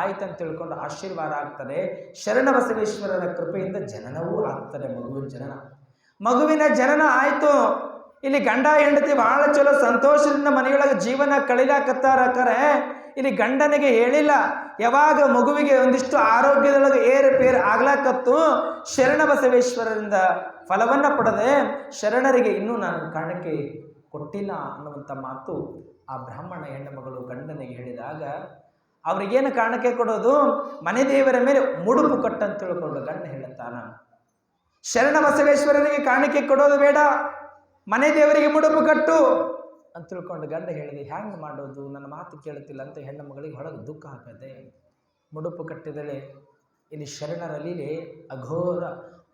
ಆಯ್ತಂತ ತಿಳ್ಕೊಂಡು ಆಶೀರ್ವಾದ ಆಗ್ತದೆ. ಶರಣ ಬಸವೇಶ್ವರರ ಕೃಪೆಯಿಂದ ಜನನವೂ ಆಗ್ತದೆ. ಮಗುವಿನ ಜನನ ಆಯಿತು. ಇಲ್ಲಿ ಗಂಡ ಹೆಂಡತಿ ಬಹಳ ಚಲೋ ಸಂತೋಷದಿಂದ ಮನೆಯೊಳಗೆ ಜೀವನ ಕಳಿಲಾಕತ್ತಾರಕರೆ ಇಲ್ಲಿ ಗಂಡನಿಗೆ ಹೇಳಿಲ್ಲ. ಯಾವಾಗ ಮಗುವಿಗೆ ಒಂದಿಷ್ಟು ಆರೋಗ್ಯದೊಳಗೆ ಏರುಪೇರು ಆಗ್ಲಾಕತ್ತು, ಶರಣ ಬಸವೇಶ್ವರರಿಂದ ಫಲವನ್ನು ಪಡೆದೆ ಶರಣರಿಗೆ ಇನ್ನೂ ನಾನು ಕಾರಣಕ್ಕೆ ಕೊಟ್ಟಿಲ್ಲ ಅನ್ನುವಂಥ ಮಾತು ಆ ಬ್ರಾಹ್ಮಣ ಹೆಣ್ಣು ಮಗಳು ಗಂಡನಿಗೆ ಹೇಳಿದಾಗ ಅವ್ರಿಗೇನು ಕಾರಣಕ್ಕೆ ಕೊಡೋದು, ಮನೆ ದೇವರ ಮೇಲೆ ಮುಡುಪು ಕಟ್ಟಂತ ತಿಳ್ಕೊಂಡು ಗಂಡ ಹೇಳುತ್ತಾನ. ಶರಣ ಬಸವೇಶ್ವರರಿಗೆ ಕಾಣಿಕೆ ಕೊಡೋದು ಬೇಡ, ಮನೆ ದೇವರಿಗೆ ಮುಡುಪು ಕಟ್ಟು ಅಂತ ತಿಳ್ಕೊಂಡು ಗಂಡ ಹೇಳಿದೆ. ಹ್ಯಾಂಗೆ ಮಾಡೋದು, ನನ್ನ ಮಾತು ಕೇಳುತ್ತಿಲ್ಲ ಅಂತ ಹೆಣ್ಣು ಮಗಳಿಗೆ ಹೊಳಗೆ ದುಃಖ ಹಾಕದೆ ಮುಡುಪು ಕಟ್ಟಿದಳೆ. ಇಲ್ಲಿ ಶರಣರ ಲೀಲೆ ಅಘೋರ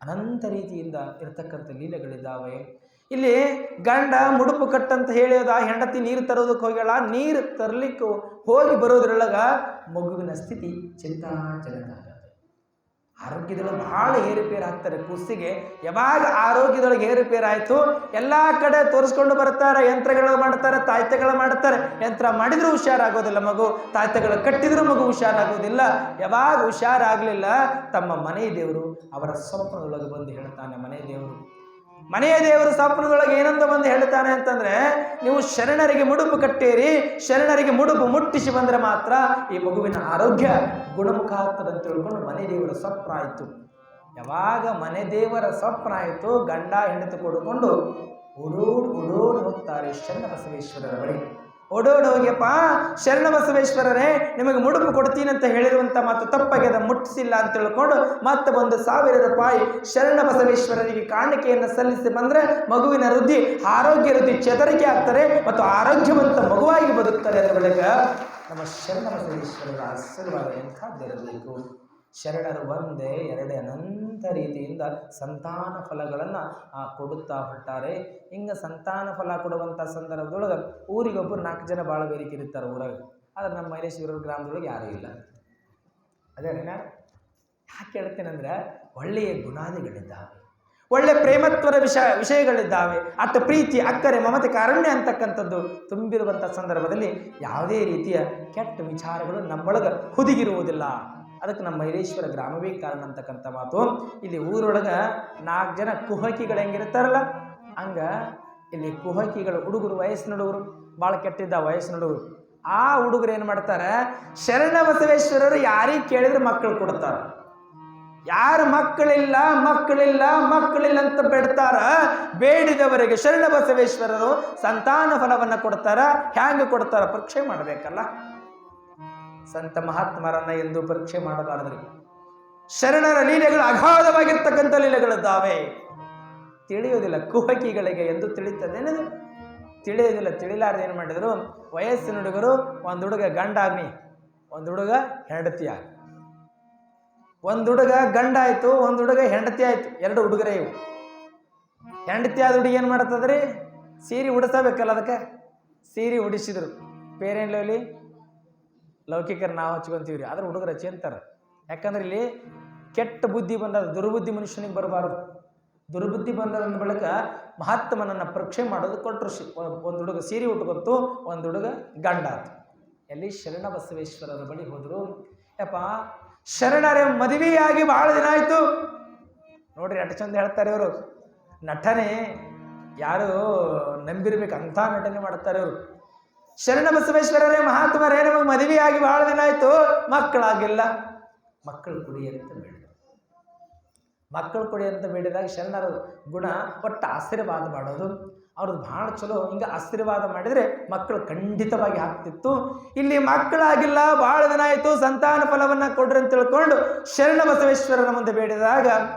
ಅನಂತ ರೀತಿಯಿಂದ ಇರತಕ್ಕಂಥ ಲೀಲೆಗಳಿದ್ದಾವೆ. ಇಲ್ಲಿ ಗಂಡ ಮುಡುಪು ಕಟ್ಟಂತ ಹೇಳಿದ ಹೆಂಡತಿ ನೀರು ತರೋದಕ್ಕೆ ಹೋಗ್ಯಾಳ. ನೀರು ತರಲಿಕ್ಕೆ ಹೋಗಿ ಬರೋದ್ರೊಳಗ ಮಗುವಿನ ಸ್ಥಿತಿ ಚಿಂತಾಜನಕ. ಆರೋಗ್ಯದೊಳಗೆ ಭಾಳ ಏರುಪೇರು ಆಗ್ತಾರೆ. ಕೂಸಿಗೆ ಯಾವಾಗ ಆರೋಗ್ಯದೊಳಗೆ ಏರುಪೇರು ಆಯಿತು, ಎಲ್ಲ ಕಡೆ ತೋರಿಸ್ಕೊಂಡು ಬರ್ತಾರೆ. ಯಂತ್ರಗಳು ಮಾಡ್ತಾರೆ, ತಾಯ್ತೆಗಳು ಮಾಡ್ತಾರೆ. ಯಂತ್ರ ಮಾಡಿದರೂ ಹುಷಾರಾಗೋದಿಲ್ಲ ಮಗು, ತಾಯ್ತೆಗಳು ಕಟ್ಟಿದರೂ ಮಗು ಹುಷಾರಾಗೋದಿಲ್ಲ. ಯಾವಾಗ ಹುಷಾರಾಗಲಿಲ್ಲ, ತಮ್ಮ ಮನೆ ದೇವರು ಅವರ ಸ್ವಪ್ನದೊಳಗೆ ಬಂದು ಹೇಳ್ತಾನೆ. ಮನೆಯ ದೇವರು ಸ್ವಪ್ನದೊಳಗೆ ಏನಂತ ಬಂದು ಹೇಳ್ತಾನೆ ಅಂತಂದರೆ, ನೀವು ಶರಣರಿಗೆ ಮುಡುಪು ಕಟ್ಟೀರಿ, ಶರಣರಿಗೆ ಮುಡುಪು ಮುಟ್ಟಿಸಿ ಬಂದರೆ ಮಾತ್ರ ಈ ಮಗುವಿನ ಆರೋಗ್ಯ ಗುಣಮುಖ ಆಗ್ತದೆ ಅಂತ ತಿಳ್ಕೊಂಡು ಮನೆ ದೇವರ ಸ್ವಪ್ನ ಆಯಿತು. ಯಾವಾಗ ಮನೆ ದೇವರ ಸ್ವಪ್ನ ಆಯಿತು, ಗಂಡ ಹೆಂಡತಿ ಕೊಡುಕೊಂಡು ಓಡೋಡಿ ಹೋಗ್ತಾರೆ ಶರಣ ಬಸವೇಶ್ವರರ ಬಳಿ. ಓಡೋಡಿ ಹೋಗ್ಯಪ್ಪ, ಶರಣ ಬಸವೇಶ್ವರರೇ ನಿಮಗೆ ಮುಡುಪು ಕೊಡ್ತೀನಿ ಅಂತ ಹೇಳಿರುವಂಥ ಮಾತು ತಪ್ಪಾಗ್ಯದ, ಮುಟ್ಟಿಸಿಲ್ಲ ಅಂತ ತಿಳ್ಕೊಂಡು ಮತ್ತೆ ₹1,000 ಶರಣ ಬಸವೇಶ್ವರರಿಗೆ ಕಾಣಿಕೆಯನ್ನು ಸಲ್ಲಿಸಿ ಬಂದರೆ ಮಗುವಿನ ವೃದ್ಧಿ, ಆರೋಗ್ಯ ವೃದ್ಧಿ ಚೇತರಿಕೆ ಆಗ್ತಾರೆ ಮತ್ತು ಆರೋಗ್ಯವಂತ ಮಗುವಾಗಿ ಬದುಕ್ತಾರೆ. ಅದರ ಬಳಿಕ ನಮ್ಮ ಶರಣ ಬಸವೇಶ್ವರರ ಆಶೀರ್ವಾದ ಎಂಥದ್ದಿರಬೇಕು. ಶರಣರು ಒಂದೇ ಎರಡೇ ಅನಂತ ರೀತಿಯಿಂದ ಸಂತಾನ ಫಲಗಳನ್ನು ಕೊಡುತ್ತಾ ಹೊರಟಾರೆ. ಹಿಂಗೆ ಸಂತಾನ ಫಲ ಕೊಡುವಂಥ ಸಂದರ್ಭದೊಳಗೆ ಊರಿಗೊಬ್ಬರು 4 ಜನ ಭಾಳ ಬೇರಿಕೆ ಇರ್ತಾರೆ ಊರಾಗ. ಆದರೆ ನಮ್ಮ ಮೈಲೇಶ್ವರ ಗ್ರಾಮದೊಳಗೆ ಯಾರೂ ಇಲ್ಲ. ಅದೇ ನಾನು ಯಾಕೆ ಹೇಳ್ತೇನೆಂದ್ರೆ ಒಳ್ಳೆಯ ಗುಣಾದಿಗಳಿದ್ದಾವೆ, ಒಳ್ಳೆ ಪ್ರೇಮತ್ವದ ವಿಷಯಗಳಿದ್ದಾವೆ. ಅತ್ತ ಪ್ರೀತಿ, ಅಕ್ಕರೆ, ಮಮತೆ, ಕಾರುಣ್ಯ ಅಂತಕ್ಕಂಥದ್ದು ತುಂಬಿರುವಂಥ ಸಂದರ್ಭದಲ್ಲಿ ಯಾವುದೇ ರೀತಿಯ ಕೆಟ್ಟ ವಿಚಾರಗಳು ನಮ್ಮೊಳಗೆ ಹುದುಗಿರುವುದಿಲ್ಲ. ಅದಕ್ಕೆ ನಮ್ಮ ಮೈಲೇಶ್ವರ ಗ್ರಾಮವೇ ಕಾರಣ ಅಂತಕ್ಕಂಥ ಮಾತು. ಇಲ್ಲಿ ಊರೊಳಗೆ 4 ಜನ ಕುಹಕಿಗಳು ಹೆಂಗಿರ್ತಾರಲ್ಲ ಹಂಗ ಇಲ್ಲಿ ಕುಹಕಿಗಳು ಹುಡುಗರು, ವಯಸ್ಸಿನ ಹುಡುಗರು ಭಾಳ ಕೆಟ್ಟಿದ್ದ ವಯಸ್ಸಿನ ಹುಡುಗರು. ಆ ಹುಡುಗರು ಏನು ಮಾಡ್ತಾರೆ, ಶರಣ ಬಸವೇಶ್ವರರು ಯಾರಿಗೆ ಕೇಳಿದ್ರೆ ಮಕ್ಕಳು ಕೊಡ್ತಾರೆ. ಯಾರು ಮಕ್ಕಳಿಲ್ಲ ಅಂತ ಬೇಡ್ತಾರ, ಬೇಡಿದವರಿಗೆ ಶರಣ ಬಸವೇಶ್ವರರು ಸಂತಾನ ಫಲವನ್ನು ಕೊಡ್ತಾರ. ಹ್ಯಾಂಗ ಕೊಡ್ತಾರ? ಪರೀಕ್ಷೆ ಮಾಡಬೇಕಲ್ಲ. ಸಂತ ಮಹಾತ್ಮರನ್ನ ಎಂದು ಪರೀಕ್ಷೆ ಮಾಡಬಾರದ್ರಿ. ಶರಣರ ಲೀಲೆಗಳು ಅಗಾಧವಾಗಿರ್ತಕ್ಕಂಥ ಲೀಲೆಗಳಿದ್ದಾವೆ. ತಿಳಿಯುವುದಿಲ್ಲ ಕುಹಕಿಗಳಿಗೆ ಎಂದು ತಿಳಿತದೇನದು? ತಿಳಿಯೋದಿಲ್ಲ. ತಿಳಿಲಾರ್ದು ಏನು ಮಾಡಿದ್ರು, ವಯಸ್ಸಿನ ಹುಡುಗರು, ಒಂದು ಹುಡುಗ ಗಂಡಾಗ್ನಿ, ಒಂದು ಹುಡುಗ ಹೆಂಡತಿ ಆಗ, ಒಂದು ಹುಡುಗ ಗಂಡ ಆಯ್ತು, ಒಂದು ಹುಡುಗ ಹೆಂಡತಿ ಆಯ್ತು. 2 ಹುಡುಗರೇ ಇವು. ಹೆಂಡತಿ ಆದ ಹುಡುಗಿ ಏನು ಮಾಡ್ತದ್ರಿ, ಸೀರೆ ಉಡಿಸಬೇಕಲ್ಲ, ಅದಕ್ಕೆ ಸೀರೆ ಉಡಿಸಿದ್ರು. ಪೇರೆಂಟ್ಲಿ ಲೌಕಿಕರು ನಾವು ಹಚ್ಕೊಂತೀವ್ರಿ, ಆದ್ರೆ ಹುಡುಗರು ಹಚ್ಚಿ ಅಂತಾರೆ. ಯಾಕಂದ್ರೆ ಇಲ್ಲಿ ಕೆಟ್ಟ ಬುದ್ಧಿ ಬಂದ, ದುರ್ಬುದ್ಧಿ ಮನುಷ್ಯನಿಗೆ ಬರಬಾರದು. ದುರ್ಬುದ್ಧಿ ಬಂದ ಬಳಿಕ ಮಹಾತ್ಮನನ್ನು ಪರೀಕ್ಷೆ ಮಾಡೋದು ಕೊಟ್ಟರು. ಒಂದು ಹುಡುಗ ಸೀರೆ ಉಟ್ಕೊಂತು, ಒಂದು ಹುಡುಗ ಗಂಡ ಆಯ್ತು. ಎಲ್ಲಿ ಶರಣ ಬಸವೇಶ್ವರರ ಬಳಿ ಹೋದರು. ಯಪ್ಪ, ಶರಣರೇ ಮದುವೆಯಾಗಿ ಬಹಳ ದಿನ ಆಯ್ತು ನೋಡ್ರಿ, ಅಷ್ಟು ಚಂದ ಹೇಳ್ತಾರೆ ಇವರು. ನಟನೆ ಯಾರು ನಂಬಿರ್ಬೇಕು ಅಂತ ನಟನೆ ಮಾಡ್ತಾರೆ ಇವರು. ಶರಣ ಬಸವೇಶ್ವರರೇ, ಮಹಾತ್ಮರೇ, ನಮಗೆ ಮದುವೆಯಾಗಿ ಬಹಳ ದಿನ ಆಯ್ತು, ಮಕ್ಕಳಾಗಿಲ್ಲ. ಮಕ್ಕಳು ಕುಡಿ ಅಂತ ಬೇಡ, ಮಕ್ಕಳು ಕೊಡಿ ಅಂತ ಬೇಡಿದಾಗ ಶರಣರ ಗುಣ ಒಟ್ಟು ಆಶೀರ್ವಾದ ಮಾಡೋದು, ಅವ್ರದ್ದು ಭಾಳ ಚಲೋ. ಹಿಂಗೆ ಆಶೀರ್ವಾದ ಮಾಡಿದರೆ ಮಕ್ಕಳು ಖಂಡಿತವಾಗಿ ಆಗ್ತಿತ್ತು. ಇಲ್ಲಿ ಮಕ್ಕಳಾಗಿಲ್ಲ, ಭಾಳ ದಿನ ಆಯಿತು, ಸಂತಾನ ಫಲವನ್ನು ಕೊಡ್ರಿ ಅಂತ ತಿಳ್ಕೊಂಡು ಶರಣ ಬಸವೇಶ್ವರನ ಮುಂದೆ ಬೇಡಿದಾಗ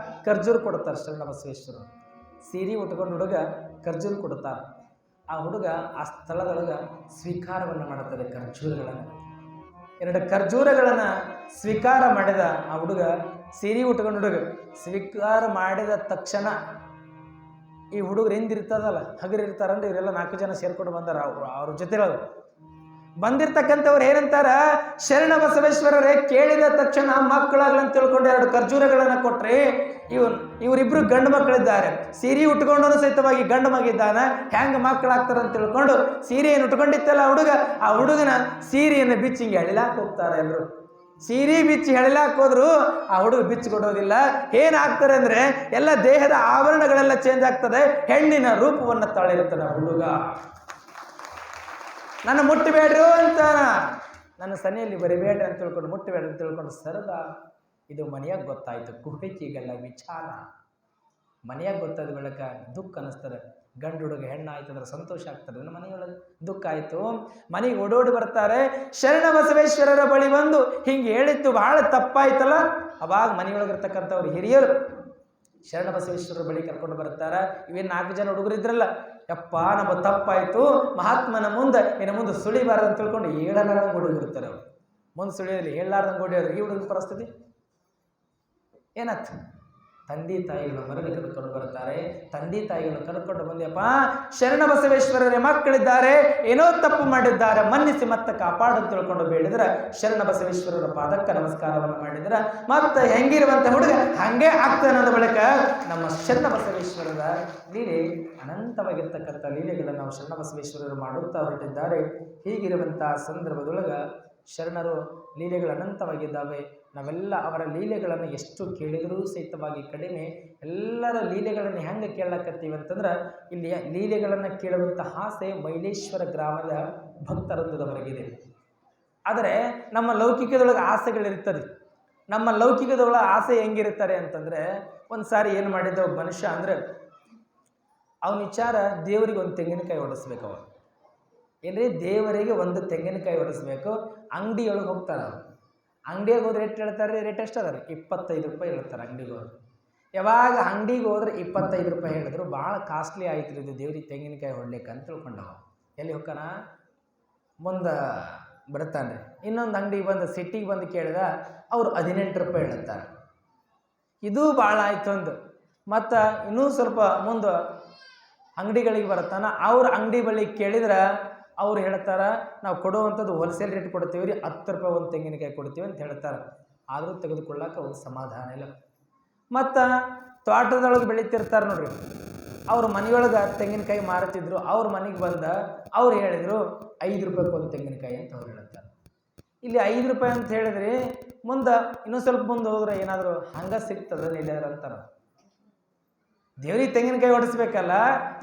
ಖರ್ಜೂರು ಕೊಡ್ತಾರೆ. ಶರಣ ಬಸವೇಶ್ವರ ಸೀರೆ ಉಟ್ಕೊಂಡು ಹುಡುಗ ಖರ್ಜೂರು ಕೊಡ್ತಾರೆ. ಆ ಹುಡುಗ ಆ ಸ್ಥಳದೊಳಗೆ ಸ್ವೀಕಾರವನ್ನು ಮಾಡುತ್ತದೆ. ಖರ್ಜೂರಗಳನ್ನು 2 ಖರ್ಜೂರಗಳನ್ನು ಸ್ವೀಕಾರ ಮಾಡಿದ ಆ ಹುಡುಗ, ಸೀರೆ ಉಟ್ಕೊಂಡು ಹುಡುಗ ಸ್ವೀಕಾರ ಮಾಡಿದ ತಕ್ಷಣ ಈ ಹುಡುಗರು ಹಿಂದಿರ್ತದಲ್ಲ, ಹಗರಿರ್ತಾರಂದ್ರೆ ಇವರೆಲ್ಲ 4 ಜನ ಸೇರ್ಕೊಂಡು ಬಂದಾರ. ಅವ್ರ ಜೊತೆ ಬಂದಿರ್ತಕ್ಕಂಥವ್ರು ಏನಂತಾರ, ಶರಣ ಬಸವೇಶ್ವರರೇ, ಕೇಳಿದ ತಕ್ಷಣ ಮಕ್ಕಳಾಗ್ಲಂತ ತಿಳ್ಕೊಂಡು 2 ಖರ್ಜೂರಗಳನ್ನು ಕೊಟ್ರಿ. ಇವರಿಬ್ರು ಗಂಡು ಮಕ್ಕಳಿದ್ದಾರೆ, ಸೀರೆ ಉಟ್ಕೊಂಡು ಸಹಿತವಾಗಿ ಗಂಡು ಮಗಿದ್ದಾನ, ಹೆಂಗೆ ಮಕ್ಕಳಾಗ್ತಾರ ಅಂತ ತಿಳ್ಕೊಂಡು ಸೀರೆಯನ್ನು ಉಟ್ಕೊಂಡಿತ್ತಲ್ಲ ಆ ಹುಡುಗನ ಸೀರೆಯನ್ನು ಬಿಚ್ಚಿ ಹಿಂಗೆ ಎಳಿಲಾಕ್ ಹೋಗ್ತಾರೆ. ಎಲ್ಲರೂ ಸೀರೆ ಬಿಚ್ಚಿ ಎಳಿಲಾಕ್ ಹೋದ್ರು, ಆ ಹುಡುಗ ಬಿಚ್ಚಿ ಕೊಡೋದಿಲ್ಲ. ಏನಾಗ್ತಾರೆ ಅಂದ್ರೆ ಎಲ್ಲ ದೇಹದ ಆವರಣಗಳೆಲ್ಲ ಚೇಂಜ್ ಆಗ್ತದೆ, ಹೆಣ್ಣಿನ ರೂಪವನ್ನು ತಾಳಿರ್ತಾನೆ ಹುಡುಗ. ನನ್ನ ಮುಟ್ಟಬೇಡ್ರು ಅಂತ, ನನ್ನ ಸನಿಯಲ್ಲಿ ಬರಿಬೇಡ್ರಿ ಅಂತ ತಿಳ್ಕೊಂಡು, ಮುಟ್ಟಬೇಡ್ರಿ ಅಂತ ತಿಳ್ಕೊಂಡು ಸರದ. ಇದು ಮನೆಯಾಗ ಗೊತ್ತಾಯ್ತು ಕುಹಕಿಗೆಲ್ಲ ವಿಚಾರ. ಮನೆಯಾಗ ಗೊತ್ತಾದ ಬಳಿಕ ದುಃಖ ಅನ್ನಿಸ್ತದೆ. ಗಂಡು ಹುಡುಗ ಹೆಣ್ಣು ಆಯ್ತು ಅಂದ್ರೆ ಸಂತೋಷ ಆಗ್ತದೆ. ನನ್ನ ಮನೆಯೊಳಗೆ ದುಃಖ ಆಯಿತು, ಮನೆಗೆ ಓಡೋಡಿ ಬರ್ತಾರೆ. ಶರಣ ಬಸವೇಶ್ವರರ ಬಳಿ ಬಂದು ಹಿಂಗೆ ಹೇಳಿದ್ದು ಬಹಳ ತಪ್ಪಾಯ್ತಲ್ಲ. ಅವಾಗ ಮನೆಯೊಳಗಿರ್ತಕ್ಕಂಥವ್ರು ಹಿರಿಯರು ಶರಣ ಬಸವೇಶ್ವರರ ಬಳಿ ಕರ್ಕೊಂಡು ಬರ್ತಾರೆ. ಇವೇನು 4 ಜನ ಹುಡುಗರು ಇದ್ರಲ್ಲ, ಯಪ್ಪ ನಮ್ಮ ತಪ್ಪಾಯಿತು, ಮಹಾತ್ಮನ ಮುಂದೆ ಇನ್ನು ಮುಂದೆ ಸುಳಿಬಾರ್ದು ಅಂತ ತಿಳ್ಕೊಂಡು ಹೇಳಲಾರ್ದಂಗೆ ಹೊಡಿದಿರ್ತಾರೆ. ಅವ್ರು ಮುಂದೆ ಸುಳಿಯೋದಿಲ್ಲ, ಹೇಳಲಾರ್ದಂಗೆ ಹೊಡಿಯೋರು. ಈ ಹುಡುಗನ ಪರಿಸ್ಥಿತಿ ಏನಾಯ್ತು? ತಂದೆ ತಾಯಿಗಳು ಮರಳಿ ಕರ್ಕೊಂಡು ಬರ್ತಾರೆ. ತಂದೆ ತಾಯಿಗಳು ಕರ್ಕೊಂಡು ಬಂದ್ಯಪ್ಪ, ಶರಣ ಬಸವೇಶ್ವರರೇ, ಮಕ್ಕಳಿದ್ದಾರೆ, ಏನೋ ತಪ್ಪು ಮಾಡಿದ್ದಾರೆ, ಮನ್ನಿಸಿ ಮತ್ತೆ ಕಾಪಾಡು ಅಂತ ತಿಳ್ಕೊಂಡು ಬೇಡಿದ್ರೆ ಶರಣ ಬಸವೇಶ್ವರರ ಪಾದಕ್ಕೆ ನಮಸ್ಕಾರವನ್ನು ಮಾಡಿದ್ರೆ ಮತ್ತೆ ಹೆಂಗಿರುವಂಥ ಹುಡುಗ ಹಂಗೆ ಆಗ್ತಾನೆ. ಅನ್ನೋದ ಬಳಿಕ ನಮ್ಮ ಶರಣ ಬಸವೇಶ್ವರರ ಲೀಲೆ ಅನಂತವಾಗಿರ್ತಕ್ಕಂಥ ಲೀಲೆಗಳನ್ನು ನಾವು ಶರಣ ಬಸವೇಶ್ವರರು ಮಾಡುತ್ತಾ ಹೊರಟಿದ್ದಾರೆ. ಹೀಗಿರುವಂಥ ಸಂದರ್ಭದೊಳಗೆ ಶರಣರು ಲೀಲೆಗಳು ಅನಂತವಾಗಿದ್ದಾವೆ. ನಾವೆಲ್ಲ ಅವರ ಲೀಲೆಗಳನ್ನು ಎಷ್ಟು ಕೇಳಿದರೂ ಸಹಿತವಾಗಿ ಕಡಿಮೆ. ಎಲ್ಲರ ಲೀಲೆಗಳನ್ನು ಹೆಂಗೆ ಕೇಳಕತ್ತೀವಿ ಅಂತಂದ್ರೆ, ಇಲ್ಲಿ ಲೀಲೆಗಳನ್ನು ಕೇಳುವಂಥ ಆಸೆ ಮೈಲೇಶ್ವರ ಗ್ರಾಮದ ಭಕ್ತರೊಂದವರೆಗಿದೆ. ಆದರೆ ನಮ್ಮ ಲೌಕಿಕದೊಳಗೆ ಆಸೆಗಳಿರ್ತದೆ. ನಮ್ಮ ಲೌಕಿಕದೊಳಗೆ ಆಸೆ ಹೆಂಗಿರ್ತಾರೆ ಅಂತಂದರೆ, ಒಂದು ಸಾರಿ ಏನು ಮಾಡಿದ್ದ ಒಬ್ಬ ಮನುಷ್ಯ ಅಂದರೆ, ಅವನ ವಿಚಾರ ದೇವರಿಗೆ ಒಂದು ತೆಂಗಿನಕಾಯಿ ಹೊಡಿಸ್ಬೇಕು. ಅವ ಏನ್ರಿ, ದೇವರಿಗೆ ಒಂದು ತೆಂಗಿನಕಾಯಿ ಹೊಡಿಸ್ಬೇಕು. ಅಂಗಡಿಯೊಳಗೆ ಹೋಗ್ತಾರೆ. ಅವರು ಅಂಗಡಿಯಾಗ ಹೋದ್ರೆ ರೇಟ್ ಹೇಳ್ತಾರೆ. ರೇಟ್ ಎಷ್ಟು ಅದ ರೀ? 25 ರೂಪಾಯಿ ಹೇಳ್ತಾರೆ ಅಂಗಡಿಗೆ ಹೋದ್ರೆ. ಯಾವಾಗ ಅಂಗಡಿಗೆ ಹೋದ್ರೆ 25 ರೂಪಾಯಿ ಹೇಳಿದ್ರು, ಭಾಳ ಕಾಸ್ಟ್ಲಿ ಆಯ್ತು ಇದು ದೇವ್ರಿಗೆ ತೆಂಗಿನಕಾಯಿ ಹೊಡ್ಲಿಕ್ಕೆ ಅಂತ ತಿಳ್ಕೊಂಡವ. ಎಲ್ಲಿ ಹೋಗ್ತಾನ? ಮುಂದೆ ಬರ್ತಾನೆ. ಇನ್ನೊಂದು ಅಂಗಡಿಗೆ ಬಂದು ಸಿಟಿಗೆ ಬಂದು ಕೇಳಿದ, ಅವರು 18 ರೂಪಾಯಿ ಹೇಳ್ತಾರೆ. ಇದು ಭಾಳ ಆಯ್ತು ಅಂದು. ಮತ್ತು ಇನ್ನೂ ಸ್ವಲ್ಪ ಮುಂದೆ ಅಂಗಡಿಗಳಿಗೆ ಬರ್ತಾನೆ. ಅವ್ರ ಅಂಗಡಿ ಬಳಿ ಕೇಳಿದ್ರೆ ಅವ್ರು ಹೇಳ್ತಾರೆ, ನಾವು ಕೊಡುವಂಥದ್ದು ಹೋಲ್ಸೇಲ್ ರೇಟ್ ಕೊಡ್ತೀವಿ ರೀ, 10 ರೂಪಾಯಿ ಒಂದು ತೆಂಗಿನಕಾಯಿ ಕೊಡ್ತೀವಿ ಅಂತ ಹೇಳ್ತಾರೆ. ಆದರೂ ತೆಗೆದುಕೊಳ್ಳಕ್ಕೆ ಅವ್ರಿಗೆ ಸಮಾಧಾನ ಇಲ್ಲ. ಮತ್ತು ತೋಟದೊಳಗೆ ಬೆಳೀತಿರ್ತಾರೆ ನೋಡ್ರಿ, ಅವ್ರ ಮನೆಯೊಳಗೆ ತೆಂಗಿನಕಾಯಿ ಮಾರುತ್ತಿದ್ರು. ಅವ್ರ ಮನೆಗೆ ಬಂದ ಅವ್ರು ಹೇಳಿದರು 5 ರೂಪಾಯಿಗೆ ಒಂದು ತೆಂಗಿನಕಾಯಿ ಅಂತ ಅವ್ರು ಹೇಳ್ತಾರೆ. ಇಲ್ಲಿ 5 ರೂಪಾಯಿ ಅಂತ ಹೇಳಿದ್ರಿ, ಮುಂದೆ ಇನ್ನೊಂದು ಸ್ವಲ್ಪ ಮುಂದೆ ಹೋದ್ರೆ ಏನಾದರೂ ಹಂಗೆ ಸಿಗ್ತದೆ ಎಲ್ಲಾರು ಅಂತಾರೆ. ದೇವ್ರಿಗೆ ತೆಂಗಿನಕಾಯಿ ಹೊಡಿಸ್ಬೇಕಲ್ಲ,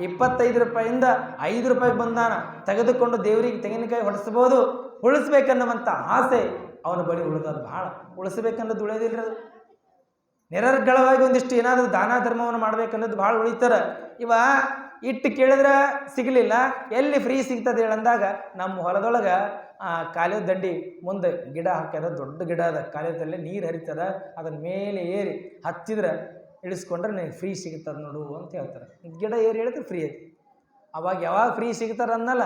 25 ರೂಪಾಯಿಂದ 5 ರೂಪಾಯಿಗೆ ಬಂದಾನ, ತೆಗೆದುಕೊಂಡು ದೇವರಿಗೆ ತೆಂಗಿನಕಾಯಿ ಹೊಡಿಸ್ಬೋದು, ಉಳಿಸ್ಬೇಕನ್ನುವಂಥ ಆಸೆ ಅವನ ಬಳಿ ಉಳಿದದು. ಭಾಳ ಉಳಿಸ್ಬೇಕನ್ನೋದು ಉಳಿಯೋದಿಲ್ಲ. ಅದು ನಿರರ್ಗಳವಾಗಿ ಒಂದಿಷ್ಟು ಏನಾದರೂ ದಾನ ಧರ್ಮವನ್ನು ಮಾಡ್ಬೇಕನ್ನೋದು ಭಾಳ ಉಳಿತಾರೆ. ಇವ ಇಟ್ಟು ಕೇಳಿದ್ರೆ ಸಿಗಲಿಲ್ಲ, ಎಲ್ಲಿ ಫ್ರೀ ಸಿಗ್ತದೆ ಹೇಳಂದಾಗ ನಮ್ಮ ಹೊಲದೊಳಗೆ ಕಾಲೇಜ್ ದಂಡಿ ಮುಂದೆ ಗಿಡ ಹಾಕ್ಯದ, ದೊಡ್ಡ ಗಿಡ ಅದ, ಕಾಲೇಜಲ್ಲಿ ನೀರು ಹರಿತದ, ಅದನ್ನ ಮೇಲೆ ಏರಿ ಹಚ್ಚಿದ್ರೆ ಇಳಿಸ್ಕೊಂಡ್ರೆ ನನಗೆ ಫ್ರೀ ಸಿಗ್ತದೆ ನೋಡು ಅಂತ ಹೇಳ್ತಾರೆ. ಗಿಡ ಏರಿ ಹೇಳಿದ್ರೆ ಫ್ರೀ ಐತಿ. ಅವಾಗ ಯಾವಾಗ ಫ್ರೀ ಸಿಗ್ತಾರೆ ಅನ್ನಲ್ಲ,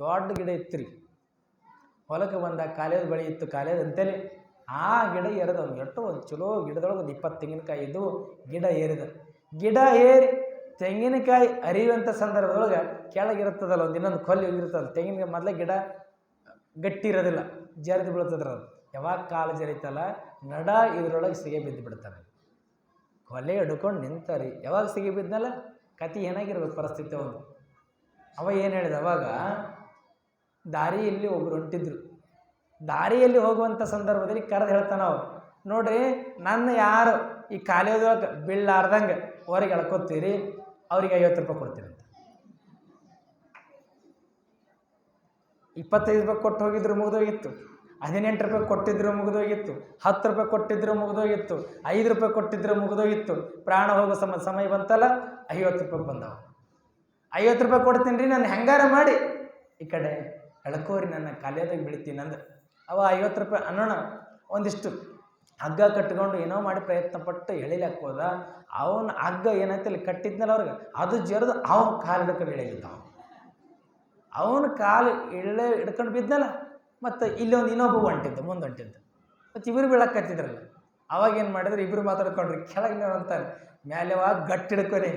ದೊಡ್ಡ ಗಿಡ ಇತ್ತು ರೀ, ಹೊಲಕ್ಕೆ ಬಂದಾಗ ಕಾಲೇಜ್ ಬಳಿ ಇತ್ತು, ಕಾಲೇಜ್ ಅಂತೇಳಿ ಆ ಗಿಡ ಏರಿದ. ಅವ್ನು ಎಷ್ಟೋ ಒಂದು ಚಲೋ ಗಿಡದೊಳಗೆ ಒಂದು 20 ತೆಂಗಿನಕಾಯಿ ಇದ್ದು ಗಿಡ ಏರಿದ. ಗಿಡ ಏರಿ ತೆಂಗಿನಕಾಯಿ ಅರಿಯುವಂಥ ಸಂದರ್ಭದೊಳಗೆ ಕೆಳಗಿರುತ್ತದಲ್ಲ, ಒಂದು ಇನ್ನೊಂದು ಕೊಲ್ಲಿ ಹೋಗಿರ್ತದಲ್ಲ, ತೆಂಗಿನಕಾಯಿ ಮೊದಲೇ ಗಿಡ ಗಟ್ಟಿ ಇರೋದಿಲ್ಲ, ಜರಿದು ಬೀಳ್ತದ್ರ. ಅದು ಯಾವಾಗ ಕಾಲು ಜರಿತಲ್ಲ ನಡ ಇದರೊಳಗೆ ಸಿಗೆ ಬಿದ್ದು ಬಿಡ್ತಾರೆ. ಕೊಲೆ ಹಿಡ್ಕೊಂಡು ನಿಂತಾರೆ. ಯಾವಾಗ ಸಿಗಿ ಬಿದ್ದನಲ್ಲ ಕತಿ ಏನಾಗಿರ್ಬೇಕು ಪರಿಸ್ಥಿತಿ ಒಂದು. ಅವ ಏನು ಹೇಳಿದ, ಅವಾಗ ದಾರಿಯಲ್ಲಿ ಒಬ್ಬರು ಹೊಂಟಿದ್ರು. ದಾರಿಯಲ್ಲಿ ಹೋಗುವಂಥ ಸಂದರ್ಭದಲ್ಲಿ ಕರೆದು ಹೇಳ್ತಾನೆ ಅವ, ನೋಡ್ರಿ ನನ್ನ ಯಾರು ಈ ಕಾಲೇಜೊಳಗೆ ಬೀಳಾರ್ದಂಗೆ ಹೊರಗೆ ಎಳ್ಕೊತೀರಿ, ಅವ್ರಿಗೆ 50 ರೂಪಾಯಿ ಕೊಡ್ತೀರಿ ಅಂತ. 25 ರೂಪಾಯಿ ಕೊಟ್ಟು ಹೋಗಿದ್ರು ಮುಗಿದೋಗಿತ್ತು, 18 ರೂಪಾಯಿ ಕೊಟ್ಟಿದ್ರು ಮುಗಿದೋಗಿತ್ತು, 10 ರೂಪಾಯಿ ಕೊಟ್ಟಿದ್ರು ಮುಗಿದೋಗಿತ್ತು, 5 ರೂಪಾಯಿ ಕೊಟ್ಟಿದ್ರು ಮುಗಿದೋಗಿತ್ತು. ಪ್ರಾಣ ಹೋಗೋ ಸಮಯ ಬಂತಲ್ಲ, 50 ರೂಪಾಯಿ ಬಂದವ. 50 ರೂಪಾಯಿ ಕೊಡ್ತೀನಿ ರೀ, ನಾನು ಹೆಂಗಾರ ಮಾಡಿ ಈ ಕಡೆ ಎಳ್ಕೋರಿ, ನನ್ನ ಕಾಲೇಜಾಗ ಬೆಳಿತೀನಿ ಅಂದ. ಅವ 50 ರೂಪಾಯಿ ಅನ್ನೋಣ ಒಂದಿಷ್ಟು ಹಗ್ಗ ಕಟ್ಕೊಂಡು ಏನೋ ಮಾಡಿ ಪ್ರಯತ್ನ ಪಟ್ಟು ಎಳಿಲಿಕ್ಕೆ ಹೋದ. ಅವನ ಹಗ್ಗ ಏನೈತೆ ಇಲ್ಲಿ ಕಟ್ಟಿದ್ನಲ್ಲ ಅವ್ರಿಗೆ, ಅದು ಜರಿದು ಅವನ ಕಾಲು ಹಿಡ್ಕೊಂಡು ಎಳೆಗಿದ್ದ. ಅವನ ಕಾಲು ಹಿಡ್ಕೊಂಡು ಬಿದ್ದನಲ್ಲ, ಮತ್ತು ಇಲ್ಲೊಂದು ಇನ್ನೊಬ್ಬ ಹೊಂಟಿದ್ದ, ಮುಂದೆ ಹೊಂಟಿದ್ದ. ಮತ್ತು ಇಬ್ಬರು ಬೀಳಕ್ಕತ್ತಿದ್ರಲ್ಲ, ಅವಾಗ ಏನು ಮಾಡಿದ್ರೆ ಇಬ್ಬರು ಮಾತಾಡ್ಕೊಂಡ್ರಿ. ಕೆಳಗೆ ಅಂತಾನೆ, ಮೇಲೆ ಗಟ್ಟಿ ಹಿಡ್ಕೊನಿ,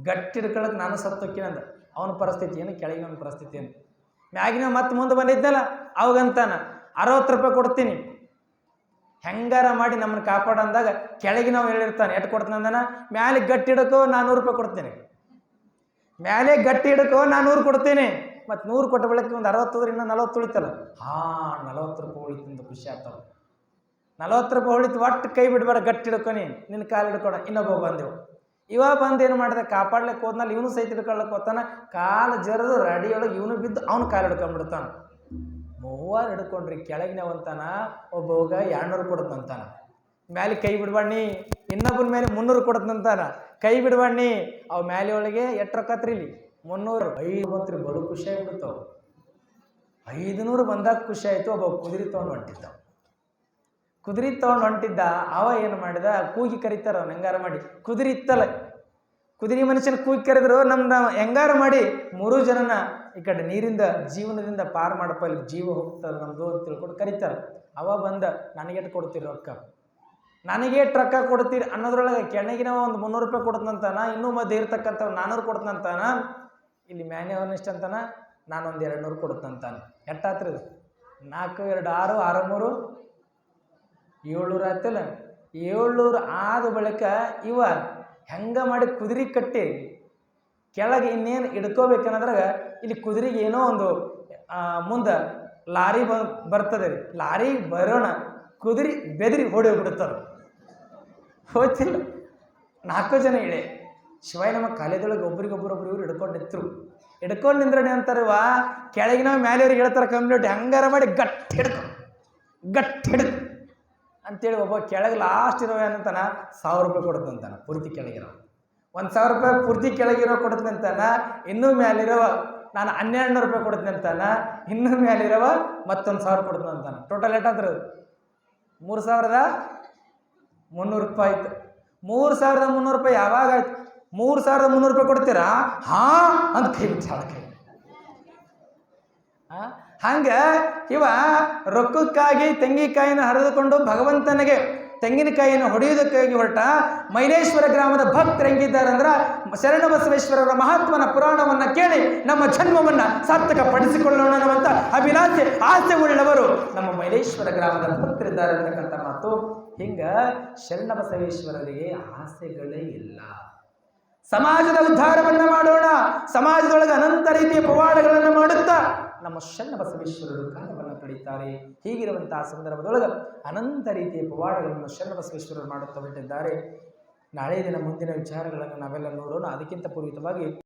ಗಟ್ಟಿ ಹಿಡ್ಕೊಳಕ್ಕೆ ನಾನು ಸತ್ತೋಕ್ಕಿನಂದ. ಅವನ ಪರಿಸ್ಥಿತಿ ಏನು, ಕೆಳಗಿನ ಪರಿಸ್ಥಿತಿ ಏನು. ಮ್ಯಾಗಿನ ಮತ್ತೆ ಮುಂದೆ ಬಂದಿದ್ದಲ್ಲ, ಅವಾಗಂತಾನ 60 ರೂಪಾಯಿ ಕೊಡ್ತೀನಿ, ಹೆಂಗಾರ ಮಾಡಿ ನಮ್ಮನ್ನು ಕಾಪಾಡ ಅಂದಾಗ ಕೆಳಗಿನ ನಾವು ಹೇಳಿರ್ತಾನೆ, ಎಷ್ಟು ಕೊಡ್ತಾನೆ ಅಂದಾನ, ಮ್ಯಾಲೆ ಗಟ್ಟಿ ಹಿಡ್ಕೋ 400 ರೂಪಾಯಿ ಕೊಡ್ತೀನಿ, ಮ್ಯಾಲೆ ಗಟ್ಟಿ ಹಿಡ್ಕೋ 400 ಕೊಡ್ತೀನಿ. ಮತ್ತು 100 ಕೊಟ್ಟ ಬೆಳಗ್ಗೆ ಒಂದು 60 ಹೋದ್ರೆ ಇನ್ನೂ 40 ಉಳಿತಲ್ಲ. 40 ರೂಪಾಯಿ ಉಳಿತಿಂದ ಖುಷಿ ಆಗ್ತಾವ. 40 ರೂಪಾಯಿ ಉಳಿತು, ಒಟ್ಟು ಕೈ ಬಿಡಬೇಡ, ಗಟ್ಟಿ ಹಿಡ್ಕೊನಿ, ನಿನ್ನ ಕಾಲು ಹಿಡ್ಕೊಣ. ಇನ್ನೊಬ್ಬ ಬಂದೆವು, ಇವ ಬಂದು ಏನು ಮಾಡಿದೆ, ಕಾಪಾಡ್ಲಿಕ್ಕೆ ಹೋದ್ನಲ್ಲ, ಇವನು ಸಹಿತ ಹಿಡ್ಕೊಳ್ಳಕ್ಕೆ ಹೋಗ್ತಾನ, ಕಾಲು ಜರಿದು ರಡಿಯೊಳಗೆ ಇವನು ಬಿದ್ದು ಅವ್ನು ಕಾಲು ಹಿಡ್ಕೊಂಡ್ಬಿಡ್ತಾನ. 3 ಹಿಡ್ಕೊಂಡ್ರಿ. ಕೆಳಗಿನವಂತಾನ ಒಬ್ಬವಾಗ 200 ಕೊಡತ್ತಂತಾನ, ಮ್ಯಾಲೆ ಕೈ ಬಿಡ್ಬಣ್ಣಿ. ಇನ್ನೊಬ್ಬನ ಮೇಲೆ 300 ಕೊಡತ್ತಂತಾನ, ಕೈ ಬಿಡ್ಬಣ್ಣಿ. ಅವು ಮ್ಯಾಲೆ ಒಳಗೆ ಎಷ್ಟು ರೊಕ್ಕತ್ರಿ ಇಲ್ಲಿ 300, 5 ಬಂತ್ರಿ. ಬಡು ಖುಷಿ ಆಗಿಬಿಡ್ತಾವ. 500 ಬಂದಾಗ ಖುಷಿ ಆಯಿತು. ಒಬ್ಬ ಕುದುರೆ ತೊಗೊಂಡು ಹೊಂಟಿದ್ದ. ಕುದುರೆ ತೊಗೊಂಡು ಹೊಂಟಿದ್ದ. ಅವ ಏನು ಮಾಡಿದ, ಕೂಗಿ ಕರೀತಾರ ಅವ್ನು ಹೆಂಗಾರ ಮಾಡಿ. ಕುದುರೆ ಇತ್ತಲ್ಲ, ಕುದುರೆ ಮನುಷ್ಯನ ಕೂಗಿ ಕರೆದ್ರು, ನಮ್ಮ ಹೆಂಗಾರ ಮಾಡಿ 3 ಜನನ ಈ ಕಡೆ ನೀರಿಂದ ಜೀವನದಿಂದ ಪಾರು ಮಾಡಪ್ಪ, ಇಲ್ಲಿ ಜೀವ ಹೋಗ್ತದೆ ನಮ್ಮದು ಅಂತ ತಿಳ್ಕೊಂಡು ಕರೀತಾರೆ. ಅವ ಬಂದ, ನನಗೇಟು ಕೊಡ್ತೀರಿ ರೊಕ್ಕ, ನನಗೇಟು ರೊಕ್ಕ ಕೊಡ್ತೀರಿ ಅನ್ನೋದ್ರೊಳಗೆ ಕೆಣಗಿನವ ಒಂದು 300 ರೂಪಾಯಿ ಕೊಡ್ತಂತಾನ, ಇನ್ನೂ ಮಧ್ಯೆ ಇರ್ತಕ್ಕಂಥ 400 ಕೊಡ್ತಂತಾನ. ಇಲ್ಲಿ ಮ್ಯಾನೇವನ್ ಎಷ್ಟು ಅಂತಾನ, ನಾನೊಂದು 200 ಕೊಡ್ತಂತಾನ. ಎಷ್ಟಾತ್ರಿ ಇದು? 4, 2, 6, 6, 3, 700 ಆಯ್ತಲ್ಲ. 700 ಆದ ಬಳಿಕ ಇವ ಹೆಂಗ ಮಾಡಿ ಕುದುರೆ ಕಟ್ಟಿ ಕೆಳಗೆ ಇನ್ನೇನು ಹಿಡ್ಕೋಬೇಕನ್ನೋದ್ರಾಗ ಇಲ್ಲಿ ಕುದುರೆಗೆ ಏನೋ ಒಂದು ಮುಂದೆ ಲಾರಿ ಬರ್ತದೆ ರೀ. ಲಾರಿ ಬರೋಣ ಕುದುರೆ ಬೆದರಿ ಹೊಡೆಯೋಗ್ಬಿಡುತ್ತಾರೆ. ಹೋಗ್ತಿಲ್ಲ 4 ಜನ ಇಳೆ ಶಿವಾಯ ನಮ್ಮ ಕಾಲೇಜೊಳಗೆ ಒಬ್ರಿಗೊಬ್ರು ಇವ್ರು ಹಿಡ್ಕೊಂಡು ನಿಂತರು. ಹಿಡ್ಕೊಂಡು ನಿಂದ್ರಣೆ ಅಂತಾರವ, ಕೆಳಗಿನ ಮೇಲೆಯವ್ರಿಗೆ ಹೇಳ್ತಾರೆ ಕಂಪ್ಲೀಟ್, ಹೆಂಗಾರ ಮಾಡಿ ಗಟ್ಟಿ ಹಿಡ್ದು ಅಂತೇಳಿ. ಒಬ್ಬ ಕೆಳಗೆ ಲಾಸ್ಟ್ ಇರೋ ಏನಂತಾನ 1000 ರೂಪಾಯಿ ಕೊಡುತ್ತಂತಾನ, ಪೂರ್ತಿ ಕೆಳಗಿರೋ 1000 ರೂಪಾಯಿ ಪೂರ್ತಿ ಕೆಳಗಿರೋ ಕೊಡುತ್ತಂತಾನ. ಇನ್ನೂ ಮೇಲಿರೋ ನಾನು 1200 ರೂಪಾಯಿ ಕೊಡ್ತೀನಿ ಅಂತಾನ. ಇನ್ನೂ ಮೇಲಿರೋ ಮತ್ತೊಂದು 1000 ಕೊಡ್ತೀನಿ ಅಂತಾನ. ಟೋಟಲ್ ಎಷ್ಟಾದ್ರು 3300 ರೂಪಾಯಿ ಆಯ್ತು. 3300 ರೂಪಾಯಿ ಯಾವಾಗ ಆಯ್ತು? 3300 ರೂಪಾಯಿ ಕೊಡ್ತೀರಾ? ಹಾಂ ಅಂತ ಕೈ ಬಿಟ್ಟು ಕೈ. ಹಂಗೆ ಇವ ರೊಕ್ಕಕ್ಕಾಗಿ ತೆಂಗಿನಕಾಯಿನ ಹರಿದುಕೊಂಡು ಭಗವಂತನಿಗೆ ತೆಂಗಿನಕಾಯಿಯನ್ನು ಹೊಡೆಯುವುದಕ್ಕಾಗಿ ಹೊರಟ ಮೈಲೇಶ್ವರ ಗ್ರಾಮದ ಭಕ್ತರು ಹೆಂಗಿದ್ದಾರೆ ಅಂದ್ರೆ, ಶರಣ ಬಸವೇಶ್ವರರ ಮಹತ್ವನ ಪುರಾಣವನ್ನು ಕೇಳಿ ನಮ್ಮ ಜನ್ಮವನ್ನು ಸಾರ್ಥಕ ಪಡಿಸಿಕೊಳ್ಳೋಣ ಅನ್ನುವಂಥ ಅಭಿಲಾಷೆ ಆಸೆ ಉಳ್ಳವರು ನಮ್ಮ ಮೈಲೇಶ್ವರ ಗ್ರಾಮದ ಭಕ್ತರಿದ್ದಾರೆ ಅಂತಕ್ಕಂಥ ಮಾತು. ಮಾತು. ಹಿಂಗ ಶರಣಬಸವೇಶ್ವರರಿಗೆ ಆಸೆಗಳೇ ಇಲ್ಲ. ಸಮಾಜದ ಉದ್ಧಾರವನ್ನ ಮಾಡೋಣ, ಸಮಾಜದೊಳಗೆ ಅನಂತ ರೀತಿಯ ಪವಾಡಗಳನ್ನು ಮಾಡುತ್ತಾ ನಮ್ಮ ಶರಣಬಸವೇಶ್ವರರು ಕಾರ್ಯವನ್ನು ಪಡೀತಾರೆ. ಹೀಗಿರುವಂತಹ ಸಂದರ್ಭದೊಳಗೆ ಅನಂತ ರೀತಿಯ ಪವಾಡಗಳನ್ನು ಶರಣಬಸವೇಶ್ವರರು ಮಾಡುತ್ತಾ ಹೊರಟಿದ್ದಾರೆ. ನಾಳೆ ದಿನ ಮುಂದಿನ ವಿಚಾರಗಳನ್ನು ನಾವೆಲ್ಲ ನೋಡೋಣ. ಅದಕ್ಕಿಂತ ಪೂರ್ವಿತವಾಗಿ